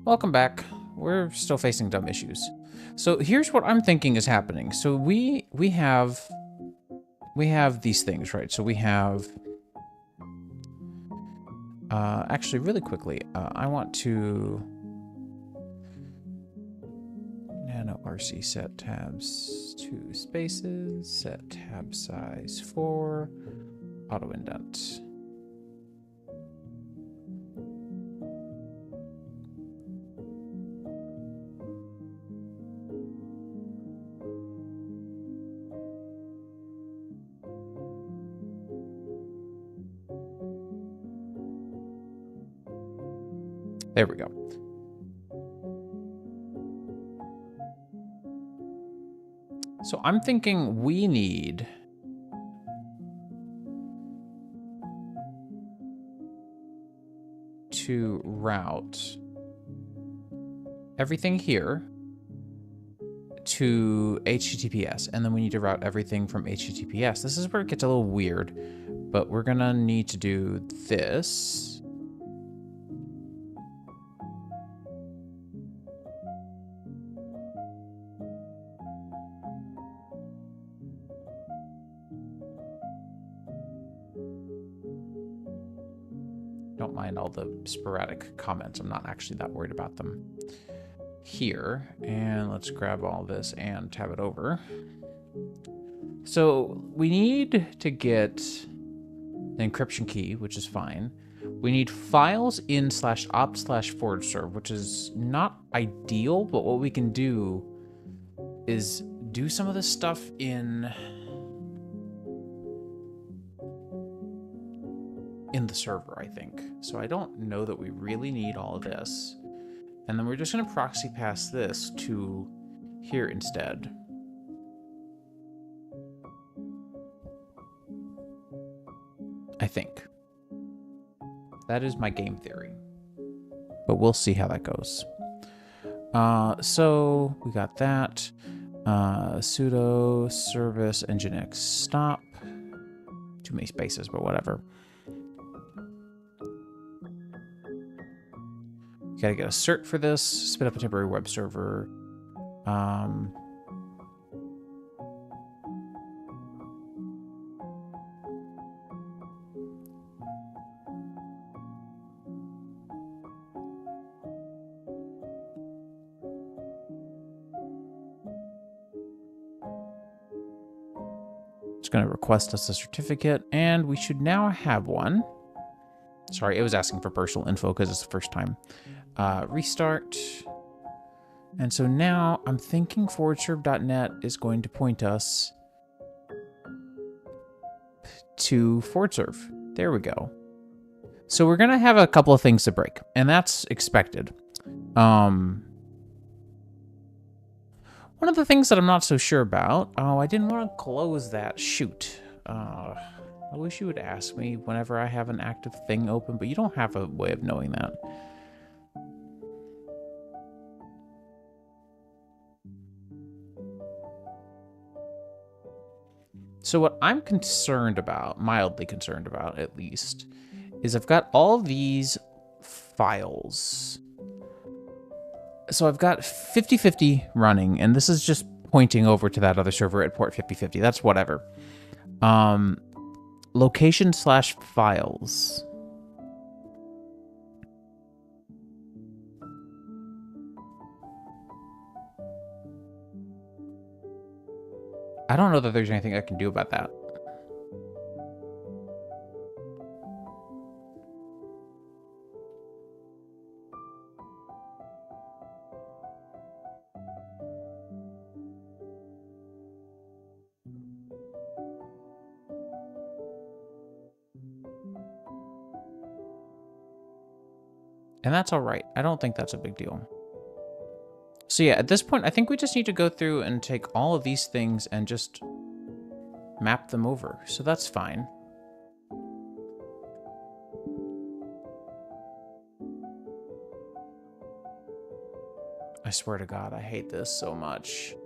Welcome back. We're still facing dumb issues. So here's what I'm thinking is happening. So we have these things, right? So we have... actually, really quickly, I want to... nano RC set tabs 2 spaces, set tab size 4, auto indent. There we go. So I'm thinking we need to route everything here to HTTPS, and then we need to route everything from HTTPS. This is where it gets a little weird, but we're gonna need to do this. Don't mind all the sporadic comments. I'm not actually that worried about them. here, and let's grab all this and tab it over. So we need to get the encryption key, which is fine. We need files in /opt/forward serve, which is not ideal, but what we can do is do some of this stuff in the server, I think. So I don't know that we really need all of this. And then we're just going to proxy pass this to here instead. I think. That is my game theory. But we'll see how that goes. So we got that. Sudo service nginx stop. Too many spaces, but whatever. You gotta get a cert for this. Spin up a temporary web server. It's going to request us a certificate, and we should now have one. Sorry, it was asking for personal info because it's the first time. Restart. And so now I'm thinking forwardserve.net is going to point us to forwardserve. There we go. So we're going to have a couple of things to break, and that's expected. One of the things that I'm not so sure about... Oh, I didn't want to close that. Shoot. I wish you would ask me whenever I have an active thing open, but you don't have a way of knowing that. So what I'm concerned about, mildly concerned about at least, is I've got all these files. So I've got 5050 running, and this is just pointing over to that other server at port 5050. That's whatever. Location/files. I don't know that there's anything I can do about that. And that's all right. I don't think that's a big deal. So yeah, at this point, I think we just need to go through and take all of these things and just map them over. So that's fine. I swear to God, I hate this so much.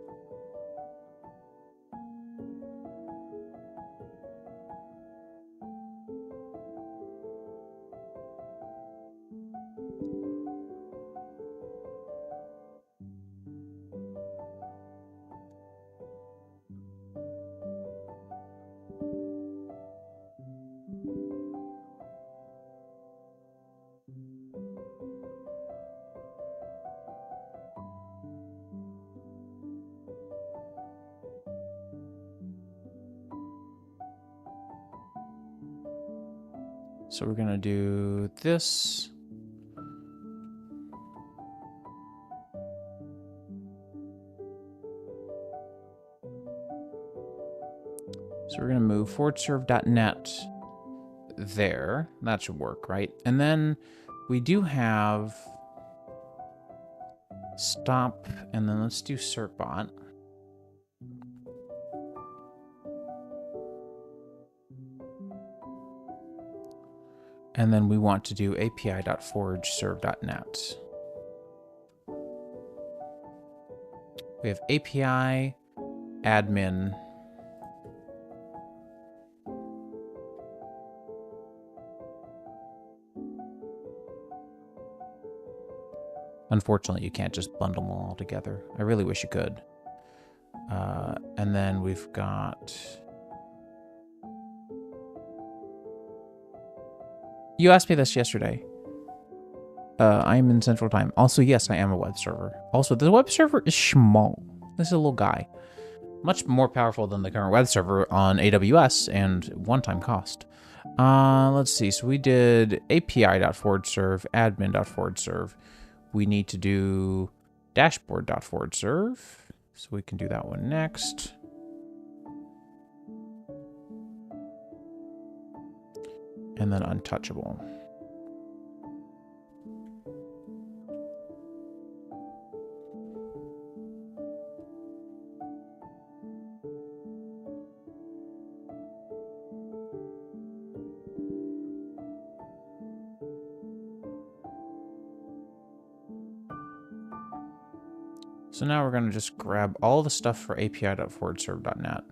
So we're gonna do this. So we're gonna move forwardserve.net there. That should work, right? And then we do have stop, and then let's do certbot. And then we want to do api.forwardserve.net. We have API, admin. Unfortunately, you can't just bundle them all together. I really wish you could. And then we've got... You asked me this yesterday. I'm in Central Time. Also, yes, I am a web server. Also, the web server is small. This is a little guy. Much more powerful than the current web server on AWS and one-time cost. Let's see. So we did api.forwardserve, admin.forwardserve. We need to do dashboard.forwardserve. So we can do that one next. And then untouchable. So now we're going to just grab all the stuff for api.forwardserve.net.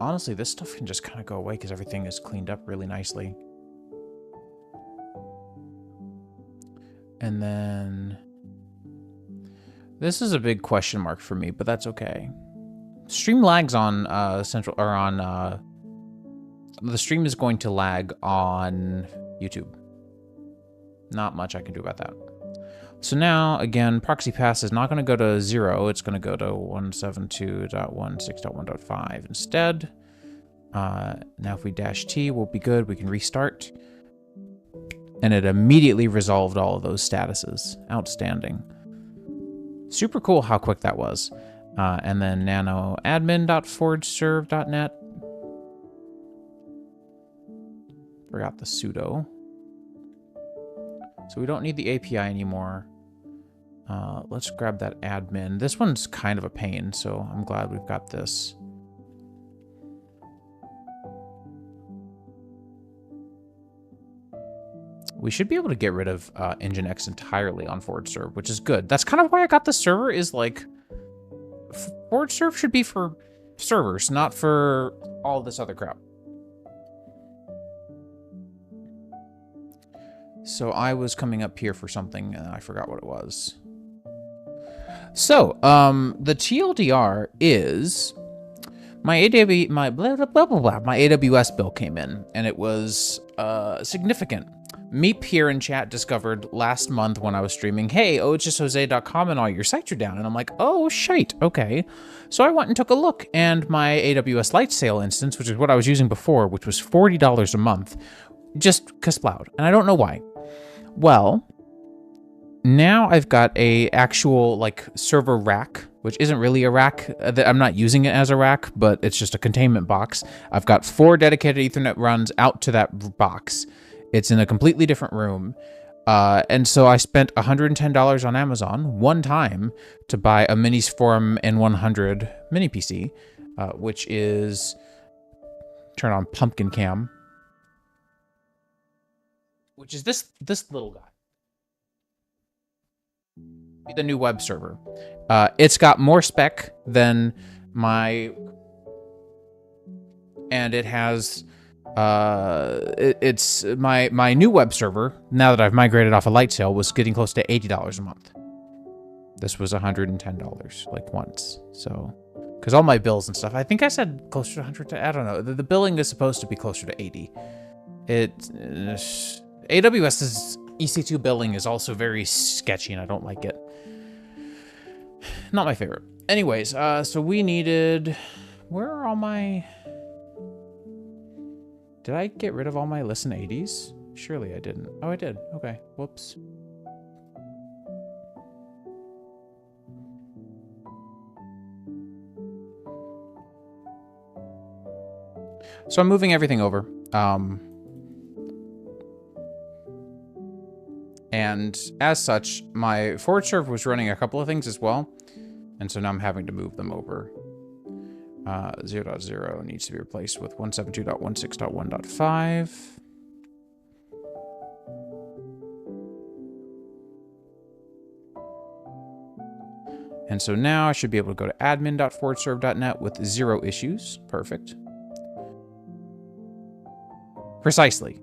Honestly, this stuff can just kind of go away because everything is cleaned up really nicely. And then this is a big question mark for me, but that's okay. Stream lags on the stream is going to lag on YouTube. Not much I can do about that. So now, again, proxy pass is not going to go to 0. It's going to go to 172.16.1.5 instead. Now if we dash T, we'll be good. We can restart. And it immediately resolved all of those statuses. Outstanding. Super cool how quick that was. And then nano admin.forwardserve.net. Forgot the sudo. So we don't need the API anymore. Let's grab that admin. This one's kind of a pain, so I'm glad we've got this. We should be able to get rid of Nginx entirely on ForwardServe, which is good. That's kind of why I got the server, is like, ForwardServe should be for servers, not for all this other crap. So I was coming up here for something, and I forgot what it was. So, the TLDR is my AWS bill came in, and it was significant. Meep here in chat discovered last month when I was streaming, hey, ohsjose.com and all your sites are down. And I'm like, oh, shite, okay. So I went and took a look, and my AWS Lightsail instance, which is what I was using before, which was $40 a month, just kasplowed. And I don't know why. Well, now I've got a actual like server rack, which isn't really a rack. I'm not using it as a rack, but it's just a containment box. I've got 4 dedicated Ethernet runs out to that box. It's in a completely different room. And so I spent $110 on Amazon one time to buy a Minisforum N100 mini PC, which is, turn on Pumpkin Cam, which is this little guy. The new web server. It's got more spec than my, and it has, it's my new web server, now that I've migrated off a Lightsail, was getting close to $80 a month. This was $110, like once. So, because all my bills and stuff, I think I said closer to 100, I don't know. The billing is supposed to be closer to 80. AWS's EC2 billing is also very sketchy, and I don't like it. Not my favorite. Anyways, so we needed, where are all my, did I get rid of all my listen 80s? Surely I didn't. Oh, I did. Okay. Whoops. So I'm moving everything over. And as such, my ForwardServe was running a couple of things as well. And so now I'm having to move them over. 0.0 needs to be replaced with 172.16.1.5. And so now I should be able to go to admin.forwardserve.net with 0 issues. Perfect. Precisely.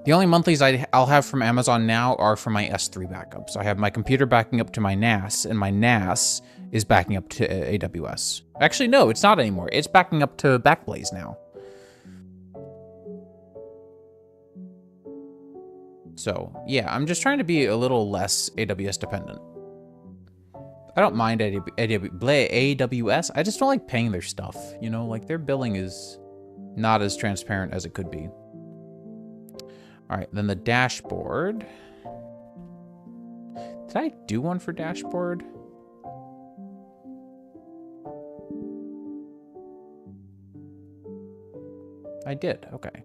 The only monthlies I'll have from Amazon now are for my S3 backups. I have my computer backing up to my NAS, and my NAS is backing up to AWS. Actually, no, it's not anymore. It's backing up to Backblaze now. So yeah, I'm just trying to be a little less AWS dependent. I don't mind AWS. I just don't like paying their stuff. You know, like their billing is not as transparent as it could be. All right, then the dashboard. Did I do one for dashboard? I did, okay.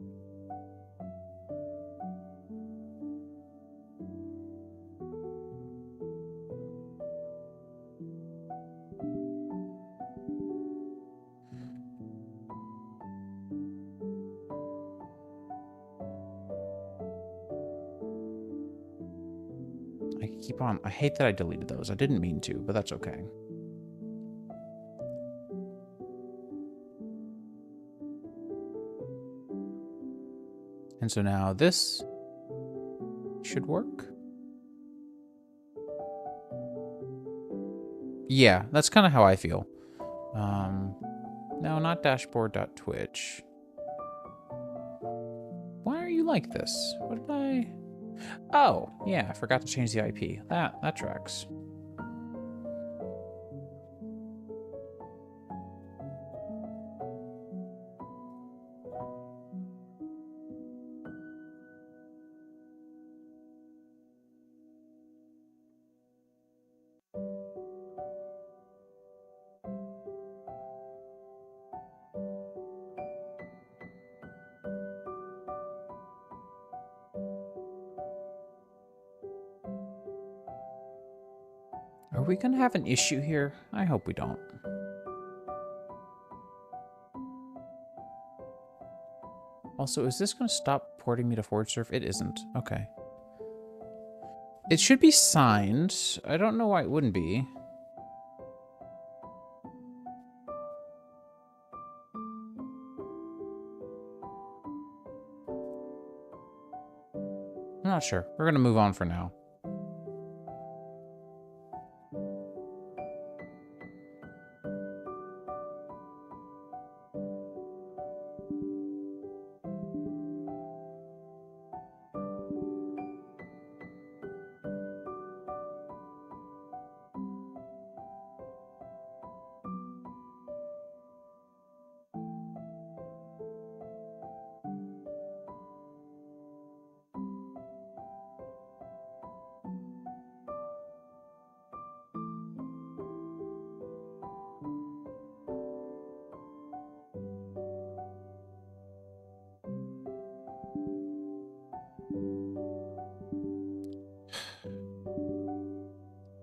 I hate that I deleted those. I didn't mean to, but that's okay. And so now this should work. Yeah, that's kind of how I feel. No, not dashboard.twitch. Why are you like this? What did I... Oh, yeah, I forgot to change the IP. That tracks. Are we gonna have an issue here? I hope we don't. Also, is this gonna stop porting me to ForgeServe? It isn't. Okay. It should be signed. I don't know why it wouldn't be. I'm not sure. We're gonna move on for now.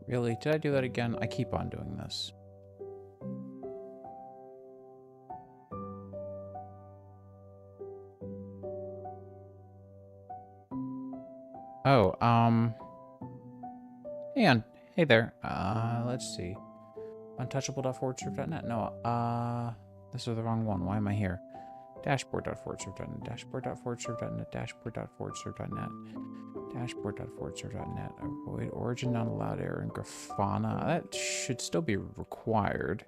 Really? Did I do that again? I keep on doing this. Oh, hang on. Hey there. Let's see. Untouchable.forwardserve.net. No, this is the wrong one. Why am I here? Dashboard.forwardserve.net. Dashboard.forwardserve.net. Dashboard.forwardserve.net. Dashboard.forwardserve.net. Avoid origin not allowed error in Grafana. That should still be required.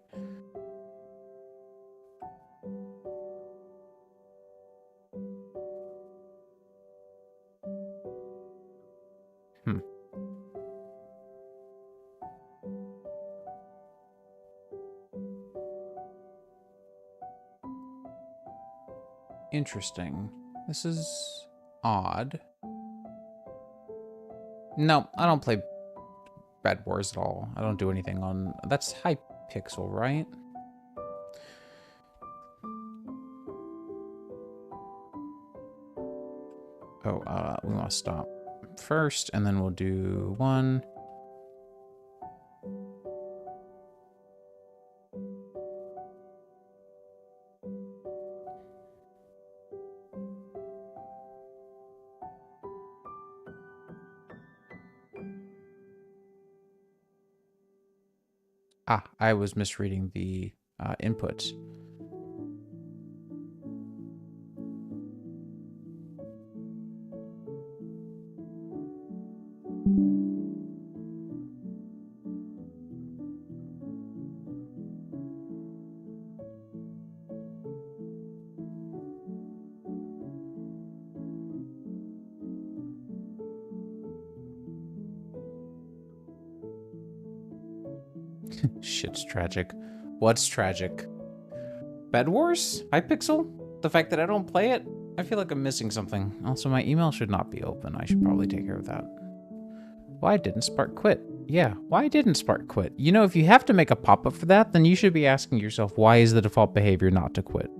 Interesting. This is odd. No, I don't play Bed Wars at all. I don't do anything on... That's Hypixel, right? Oh, we want to stop first, and then we'll do one. Ah, I was misreading the inputs. Shit's tragic. What's tragic? Bed Wars? Hypixel? The fact that I don't play it? I feel like I'm missing something. Also, my email should not be open. I should probably take care of that. Why didn't Spark quit? Yeah, why didn't Spark quit? You know, if you have to make a pop-up for that, then you should be asking yourself, why is the default behavior not to quit?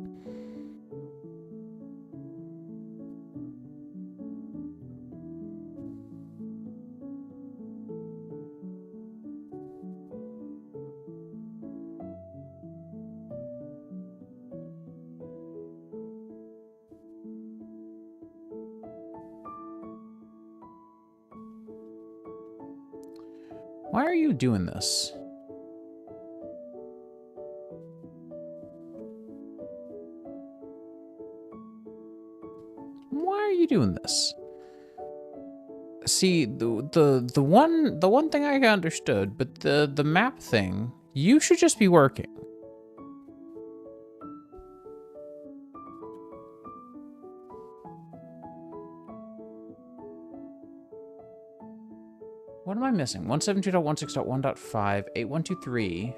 Why are you doing this? Why are you doing this? See, the one thing I understood, but the map thing, you should just be working. What am I missing? 172.16.1.5, 8123.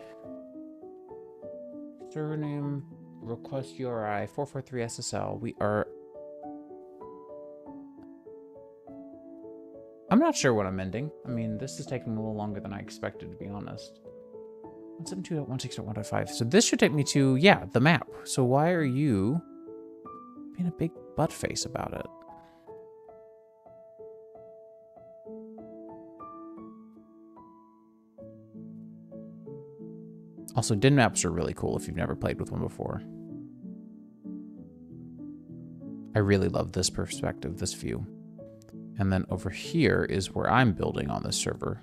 Server name, request URI, 443 SSL. We are... I'm not sure what I'm ending. I mean, this is taking a little longer than I expected, to be honest. 172.16.1.5. So this should take me to, yeah, the map. So why are you being a big butt face about it? Also, DIN maps are really cool if you've never played with one before. I really love this perspective, this view. And then over here is where I'm building on this server.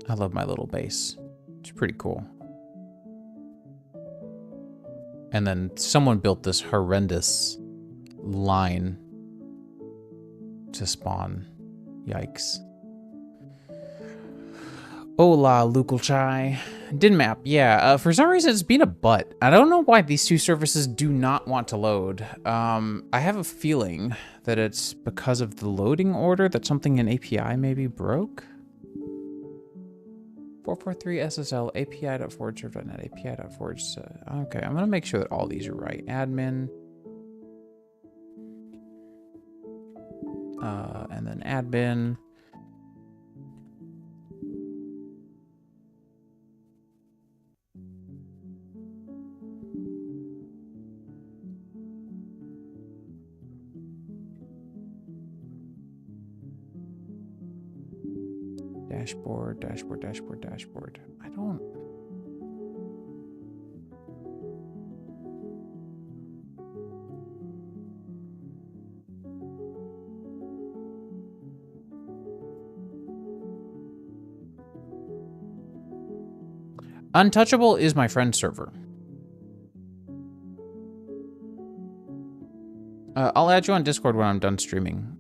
I love my little base. It's pretty cool. And then someone built this horrendous line to spawn. Yikes. Hola, Local Chai. DIN map, yeah. For some reason, it's been a butt. I don't know why these two services do not want to load. I have a feeling that it's because of the loading order that something in API maybe broke. 443 SSL API.forward.serve.net API.forward. Okay, I'm gonna make sure that all these are right. Admin. And then admin. Dashboard, dashboard, dashboard, dashboard. I don't... Untouchable is my friend's server. I'll add you on Discord when I'm done streaming.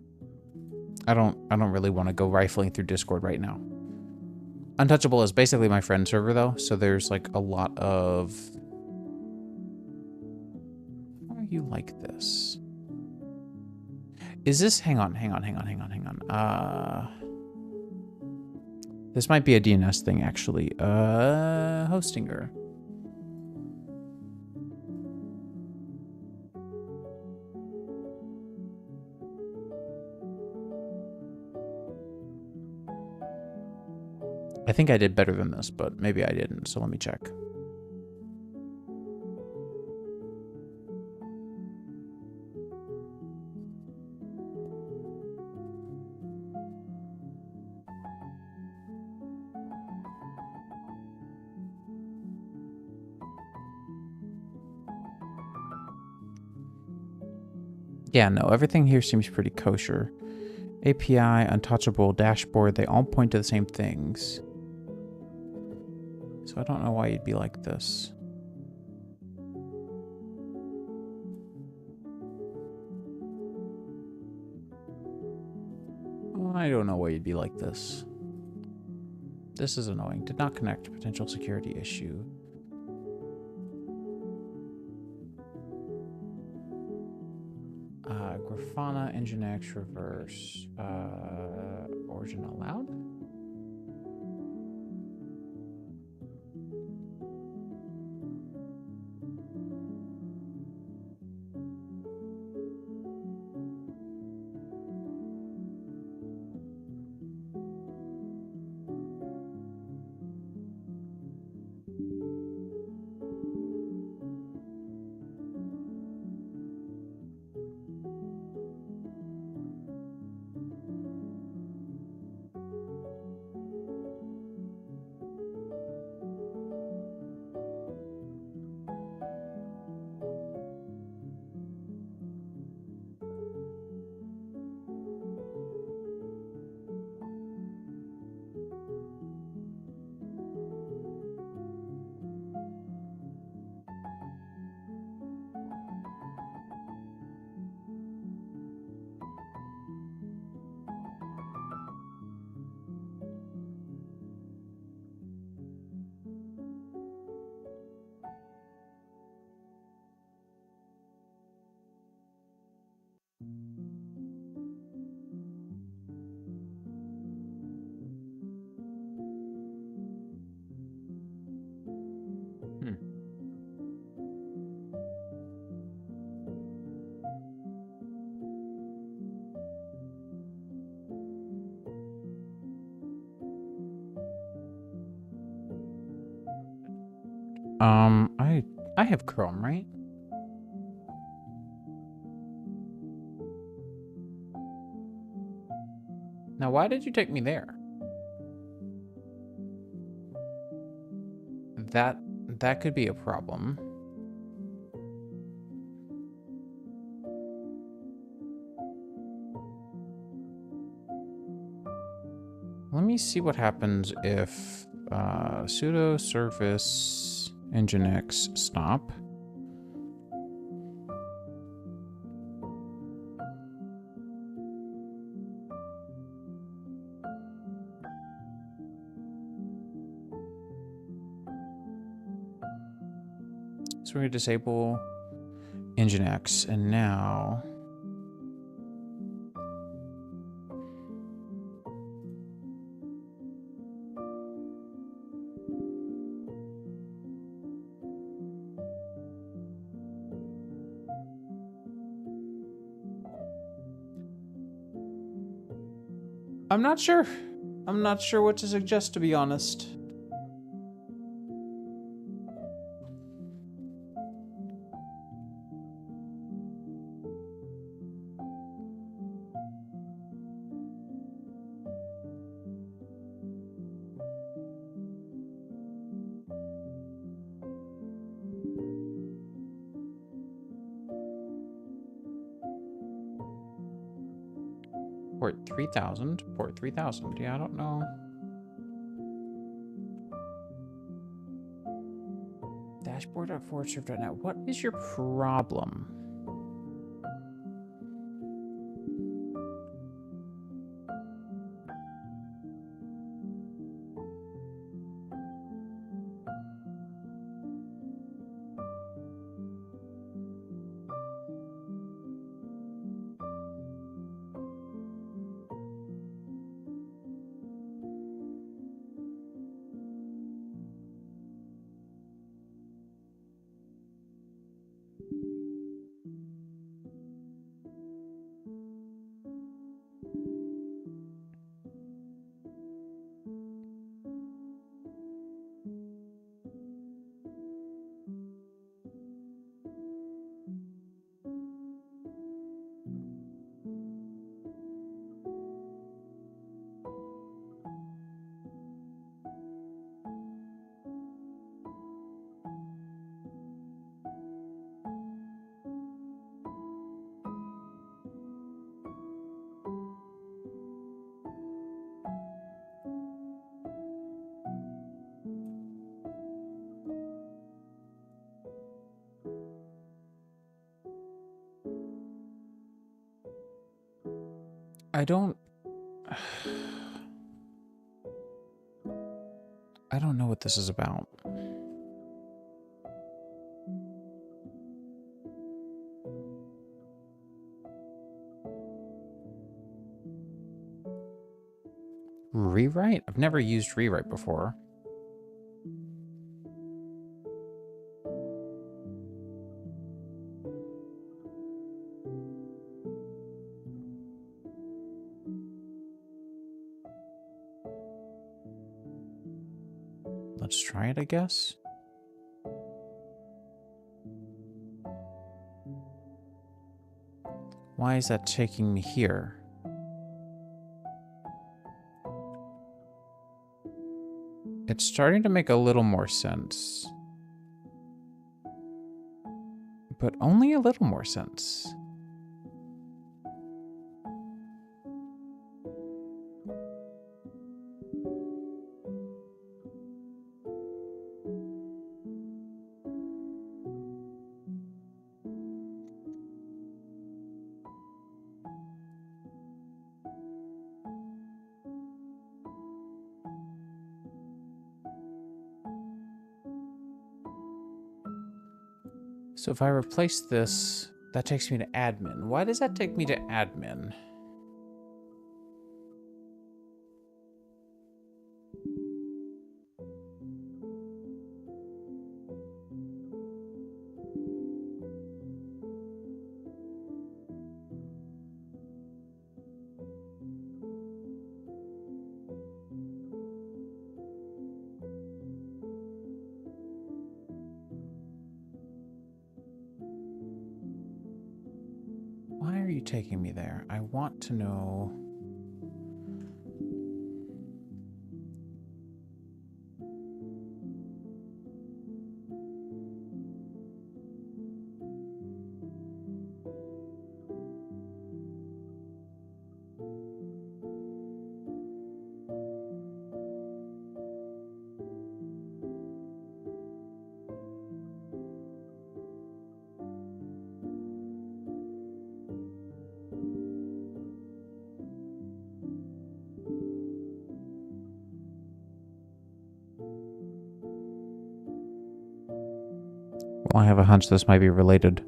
I don't really want to go rifling through Discord right now. Untouchable is basically my friend's server though, so there's like a lot of... Why are you like this? Is this... Hang on. This might be a DNS thing, actually. Hostinger. I think I did better than this, but maybe I didn't, so let me check. Yeah, no, everything here seems pretty kosher. API, Untouchable, Dashboard, they all point to the same things. So I don't know why you'd be like this. I don't know why you'd be like this. This is annoying. Did not connect. Potential security issue. Grafana, Nginx, reverse, origin allowed? I have Chrome, right? Now, why did you take me there? That could be a problem. Let me see what happens if sudo service nginx stop. So we're going to disable nginx, and now I'm not sure. I'm not sure what to suggest, to be honest. Port 3000, port 3000. Yeah, I don't know. Dashboard.forwardserve.net. What is your problem? I don't know what this is about. rewrite? I've never used rewrite before. Let's try it, I guess. Why is that taking me here? It's starting to make a little more sense. But only a little more sense. So if I replace this, that takes me to admin. Why does that take me to admin? Why are you taking me there? I want to know. Well, I have a hunch this might be related.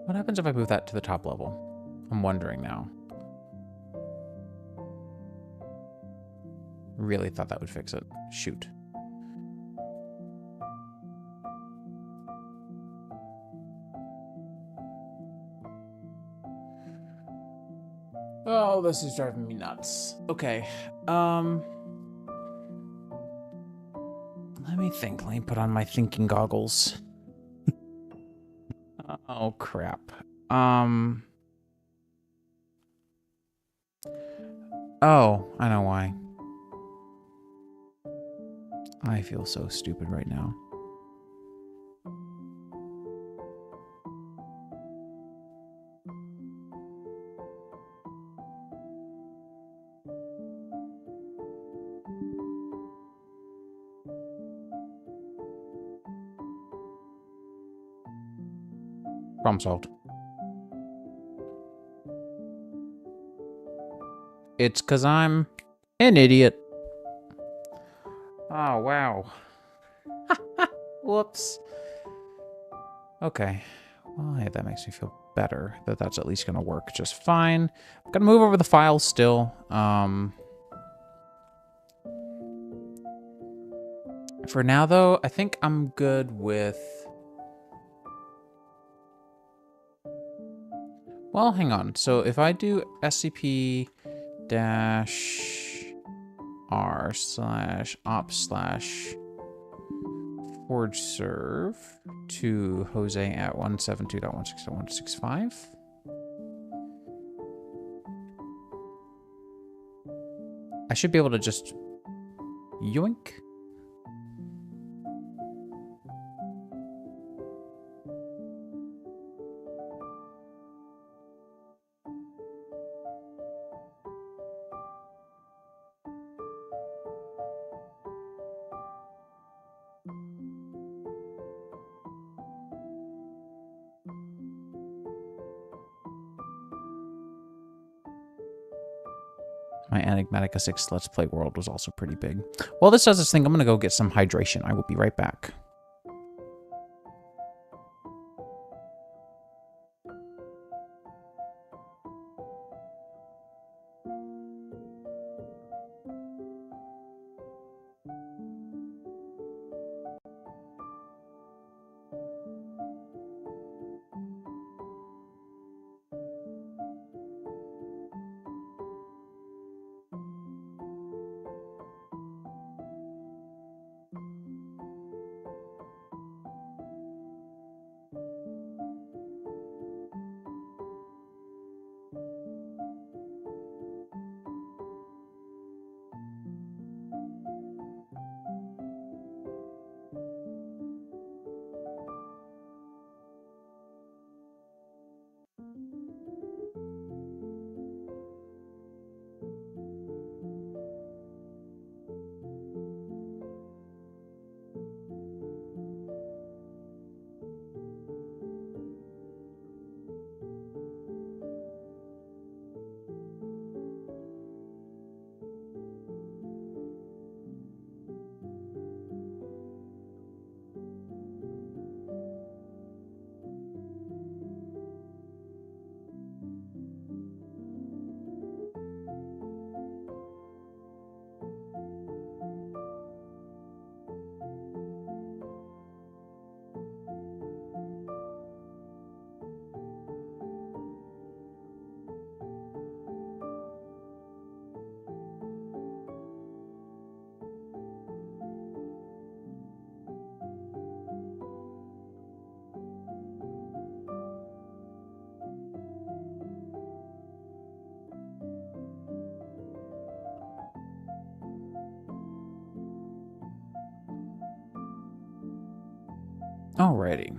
What happens if I move that to the top level? I'm wondering now. Really thought that would fix it. Shoot. Oh, this is driving me nuts. Okay. Let me think. Let me put on my thinking goggles. Oh, crap. Oh, I know why. I feel so stupid right now. Problem solved. It's 'cause I'm an idiot. Oh, wow. Whoops. Okay. Well, hey, that makes me feel better that that's at least going to work just fine. I'm going to move over the files still. For now, though, I think I'm good with Well, hang on. So if I do scp dash r slash op slash forge serve to Jose at 172.168.165. I should be able to just yoink. My Enigmatica 6 Let's Play World was also pretty big. While this does this thing, I'm going to go get some hydration. I will be right back. Alrighty.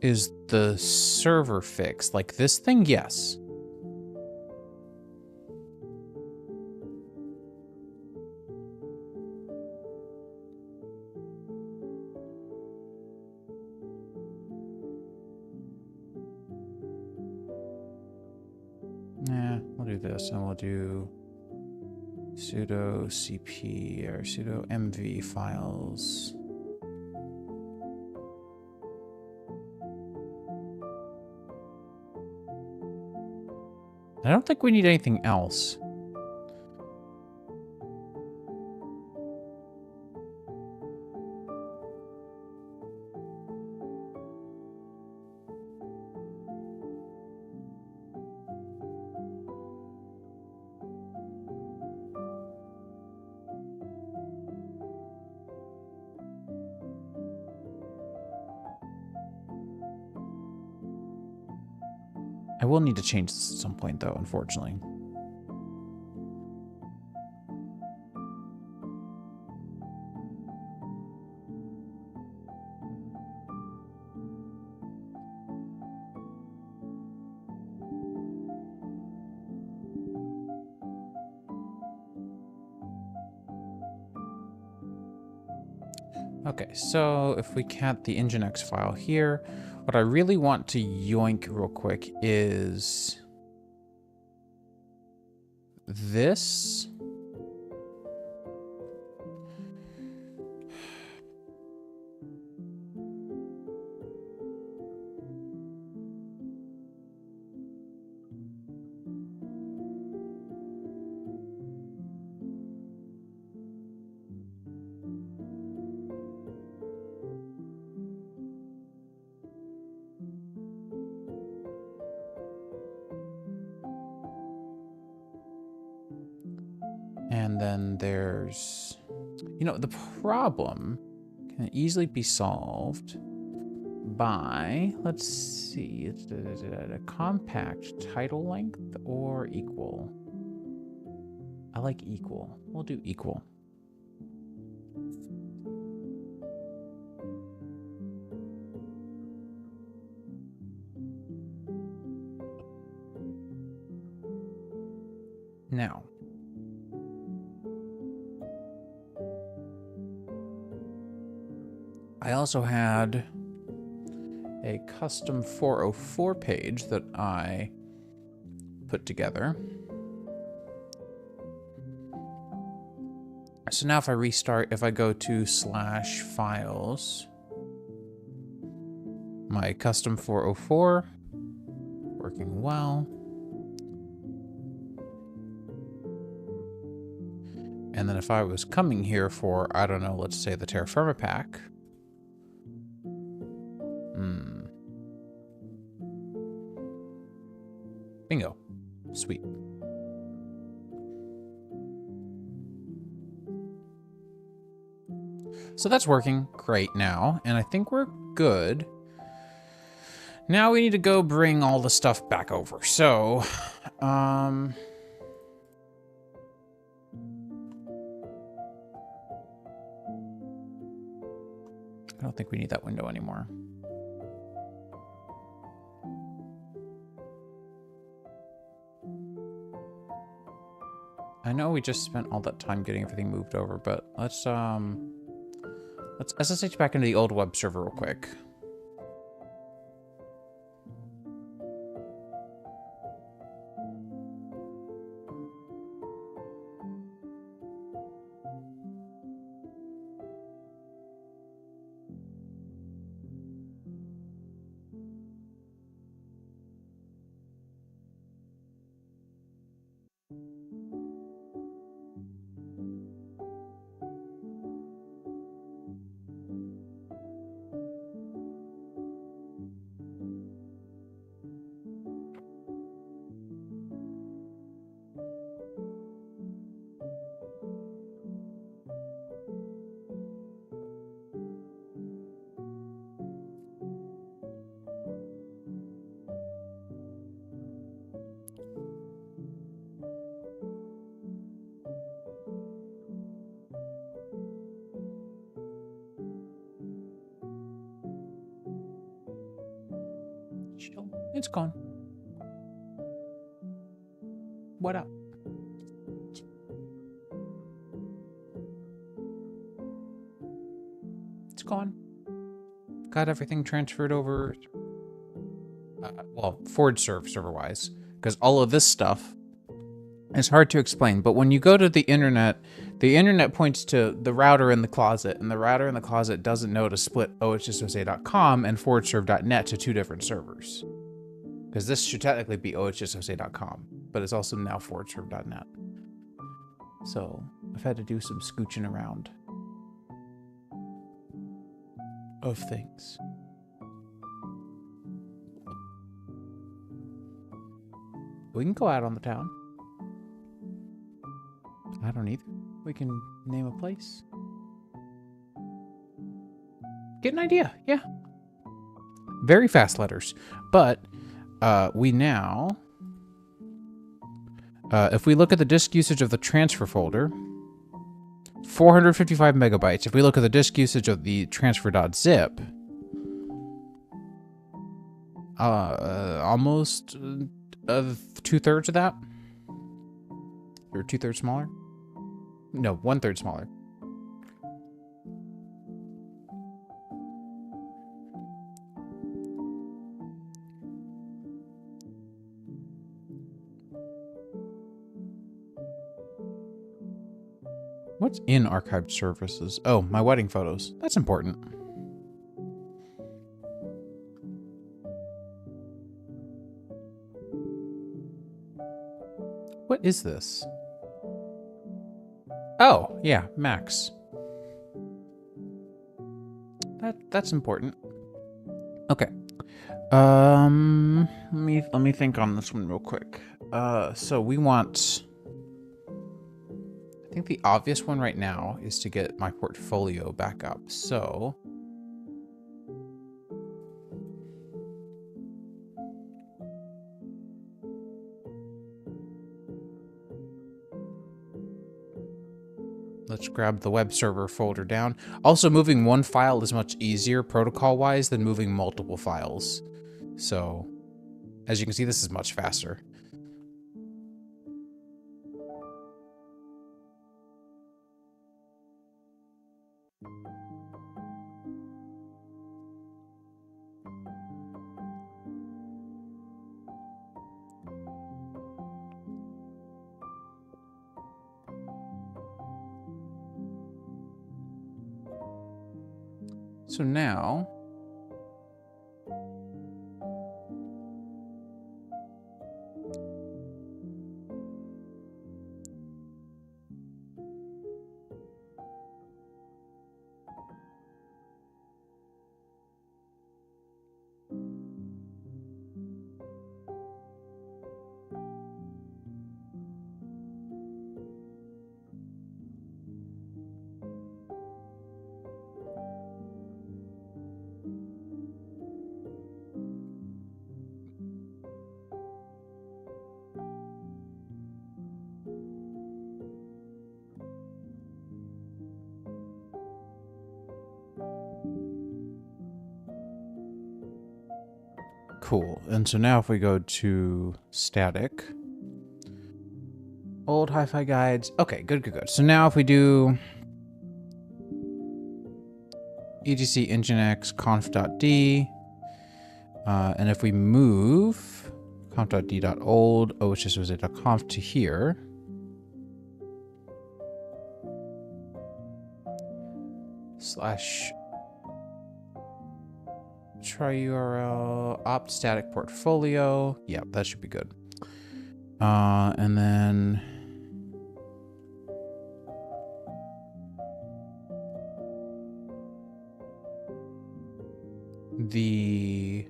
Is the server fixed? Like this thing? Yes. Yeah, we'll do this, and we'll do sudo cp or sudo mv files. I don't think we need anything else. I will need to change this at some point, though, unfortunately. Okay, so if we cat the Nginx file here, what I really want to yoink real quick is this. And then there's, you know, the problem can easily be solved by, let's see, it's a compact title length or equal. I like equal. We'll do equal. Now, I also had a custom 404 page that I put together. So now if I restart, if I go to /files, my custom 404, working well. And then if I was coming here for, I don't know, let's say the Terra Firma pack. Bingo. Sweet. So that's working great now, and I think we're good. Now we need to go bring all the stuff back over. So, I don't think we need that window anymore. I know we just spent all that time getting everything moved over, but let's SSH back into the old web server real quick. Chill. It's gone. What up? It's gone. Got everything transferred over. Well, forward server-wise, because all of this stuff is hard to explain. But when you go to the internet points to the router in the closet, and the router in the closet doesn't know to split ohssosa.com and forwardserve.net to two different servers. Because this should technically be ohssosa.com, but it's also now forwardserve.net. So I've had to do some scooching around of things. We can go out on the town. I don't either. We can name a place. Get an idea, yeah. Very fast letters. But we now, if we look at the disk usage of the transfer folder, 455 megabytes. If we look at the disk usage of the transfer.zip, almost 2/3 of that, or 2/3 smaller. No, 1/3 smaller. What's in archived services? Oh, my wedding photos. That's important. What is this? Oh, yeah, Max. That's important. Okay. Let me think on this one real quick. So we want, I think the obvious one right now is to get my portfolio back up. So let's grab the web server folder down. Also, moving one file is much easier protocol-wise than moving multiple files. So, as you can see, this is much faster. So now, cool. And so now if we go to static, old hi-fi guides. Okay, good. So now if we do etc nginx conf.d, and if we move conf.d.old ohssoz.conf to here, slash try URL opt static portfolio. Yeah, that should be good. And then the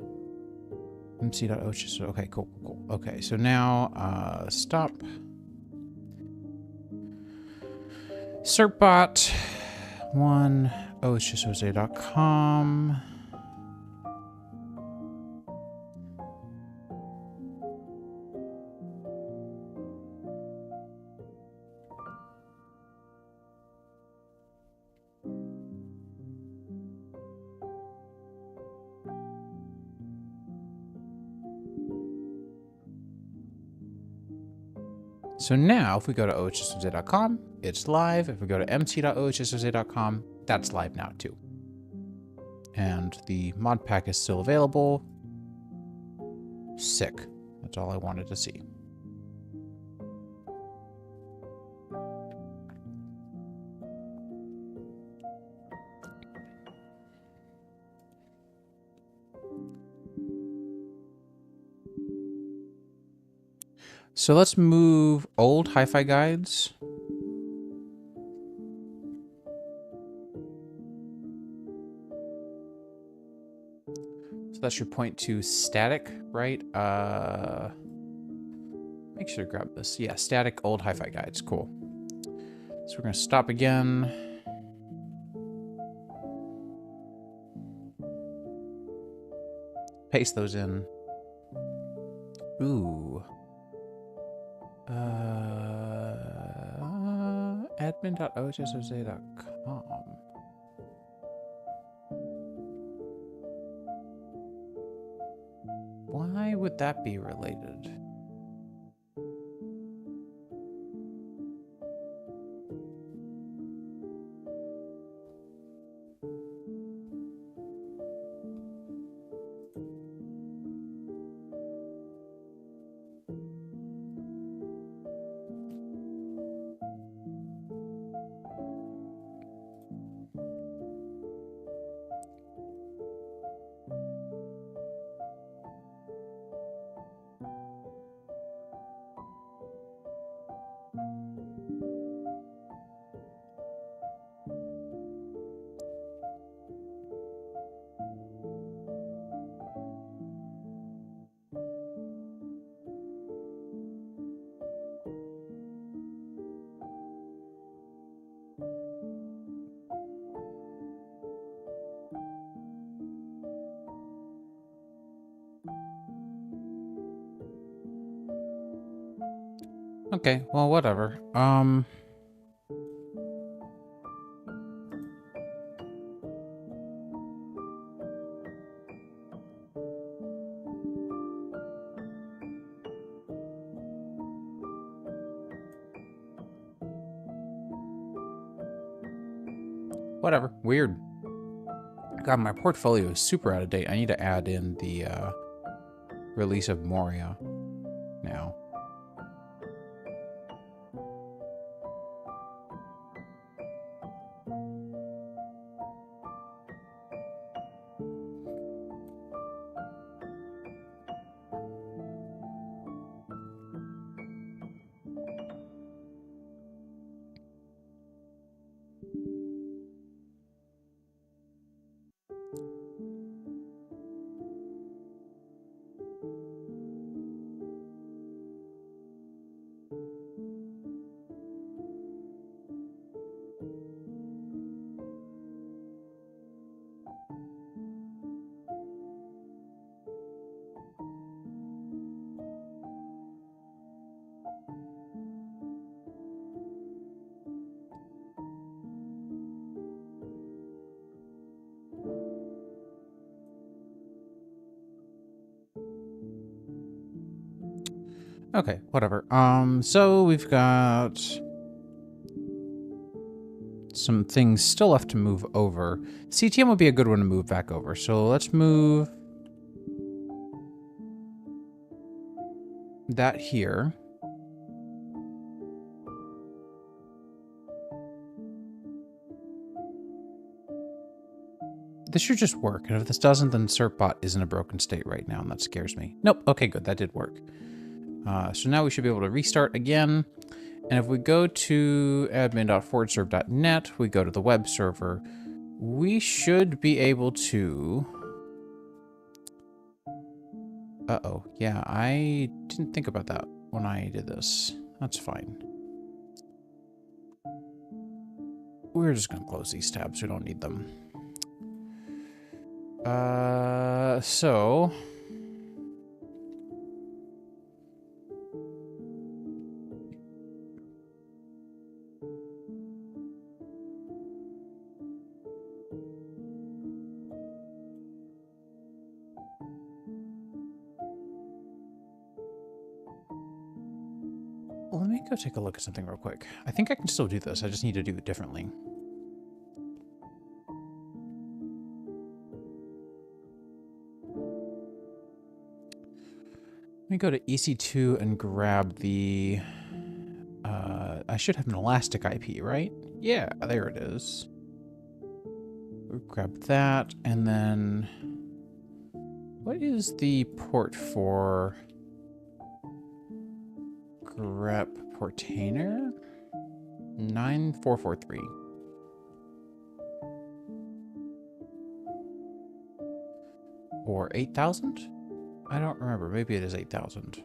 mc.ohs. Okay, cool. Okay, so now stop certbot 1 ohssoz.com. So now if we go to ohssoz.com, it's live. If we go to mt.ohssoz.com, that's live now too. And the mod pack is still available. Sick. That's all I wanted to see. So let's move old hi-fi guides. So that should point to static, right? Make sure to grab this. Yeah, static old hi-fi guides. Cool. So we're going to stop again. Paste those in. Ooh. Admin.ohssoz.com. Why would that be related? Okay, well, whatever. Whatever. Weird. God, my portfolio is super out of date. I need to add in the release of Moria now. Okay, whatever. So we've got some things still left to move over. CTM would be a good one to move back over. So let's move that here. This should just work. And if this doesn't, then Serpbot is in a broken state right now, and that scares me. Nope. Okay, good. That did work. So now we should be able to restart again. And if we go to admin.forwardserve.net, we go to the web server, we should be able to... Uh-oh. Yeah, I didn't think about that when I did this. That's fine. We're just going to close these tabs. We don't need them. So... Let me go take a look at something real quick. I think I can still do this. I just need to do it differently. Let me go to EC2 and grab the... I should have an elastic IP, right? Yeah, there it is. We'll grab that, and then... What is the port for... grep portainer? 9443. Or 8,000? I don't remember. Maybe it is 8,000.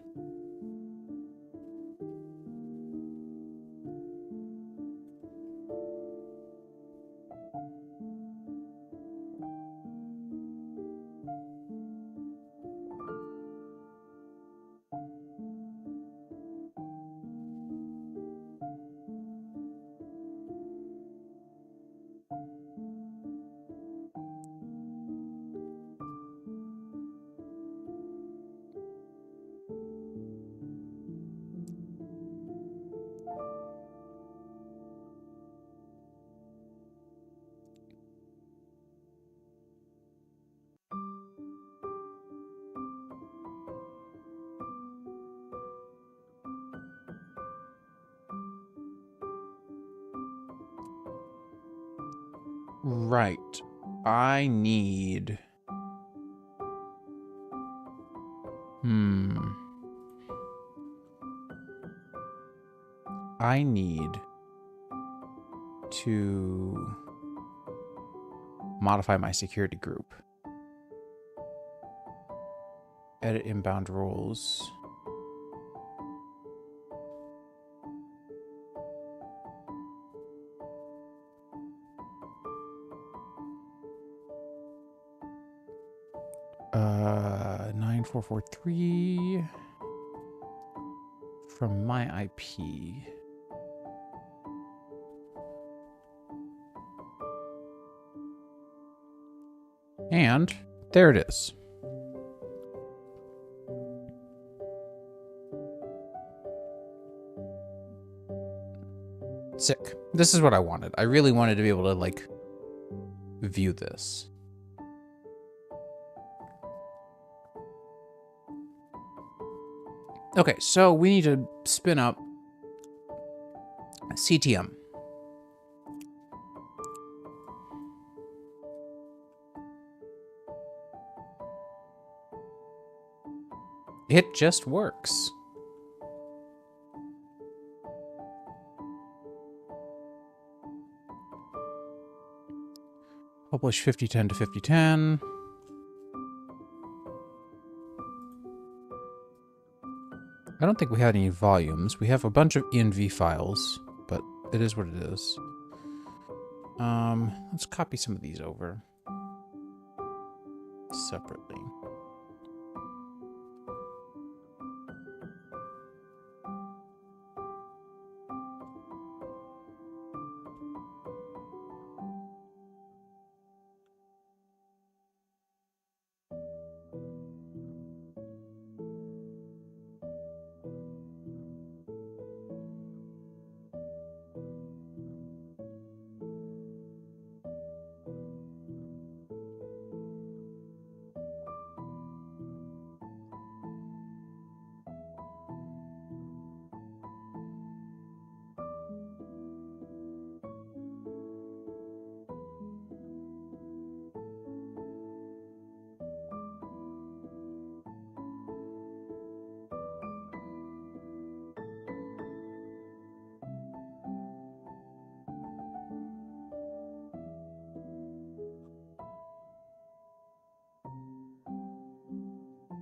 Right. I need... I need to modify my security group. Edit inbound rules. Uh, 9443. from my IP. And there it is. Sick. This is what I wanted. I really wanted to be able to, like, view this. Okay, so we need to spin up CTM. It just works. Publish 5010 to 5010. I don't think we had any volumes. We have a bunch of env files, but it is what it is. Let's copy some of these over separately.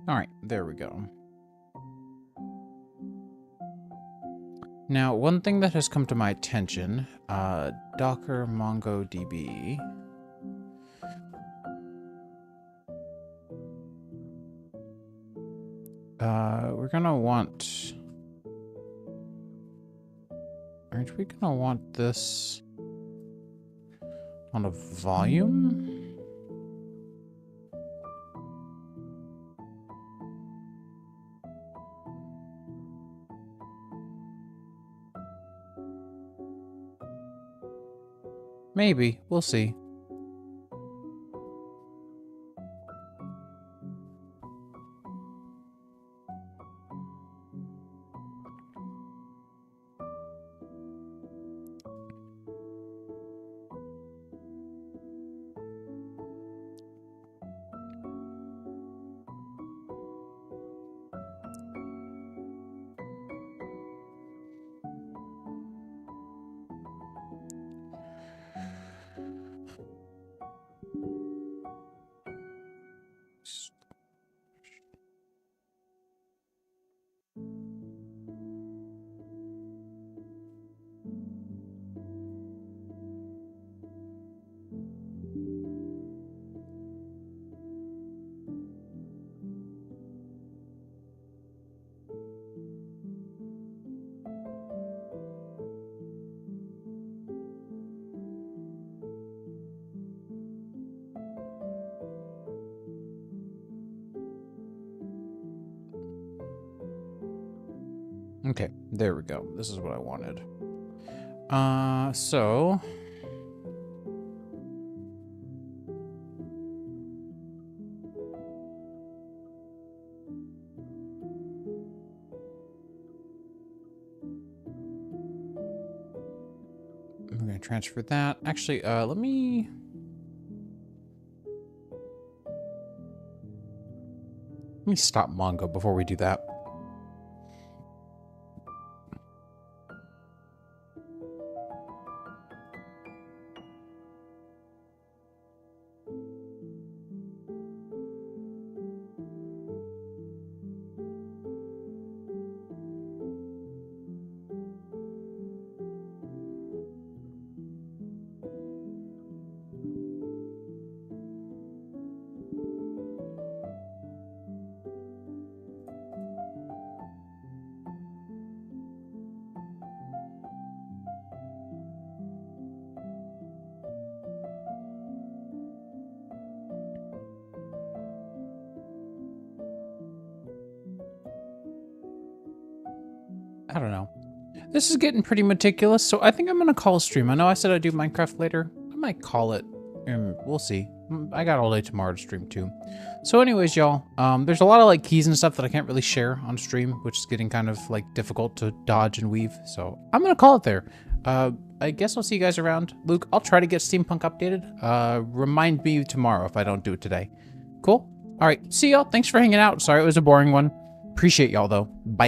All right, there we go. Now, one thing that has come to my attention, Docker MongoDB. We're gonna want... Aren't we gonna want this on a volume? Maybe. We'll see. Okay, there we go. This is what I wanted. So... I'm going to transfer that. Actually, let me stop Mongo before we do that. I don't know. This is getting pretty meticulous, so I think I'm gonna call a stream. I know I said I'd do Minecraft later. I might call it. We'll see. I got all day tomorrow to stream too. So anyways, y'all, there's a lot of like keys and stuff that I can't really share on stream, which is getting kind of like difficult to dodge and weave. So I'm gonna call it there. I guess I'll see you guys around. Luke, I'll try to get Steampunk updated. Remind me tomorrow if I don't do it today. Cool? All right, see y'all. Thanks for hanging out. Sorry it was a boring one. Appreciate y'all though. Bye.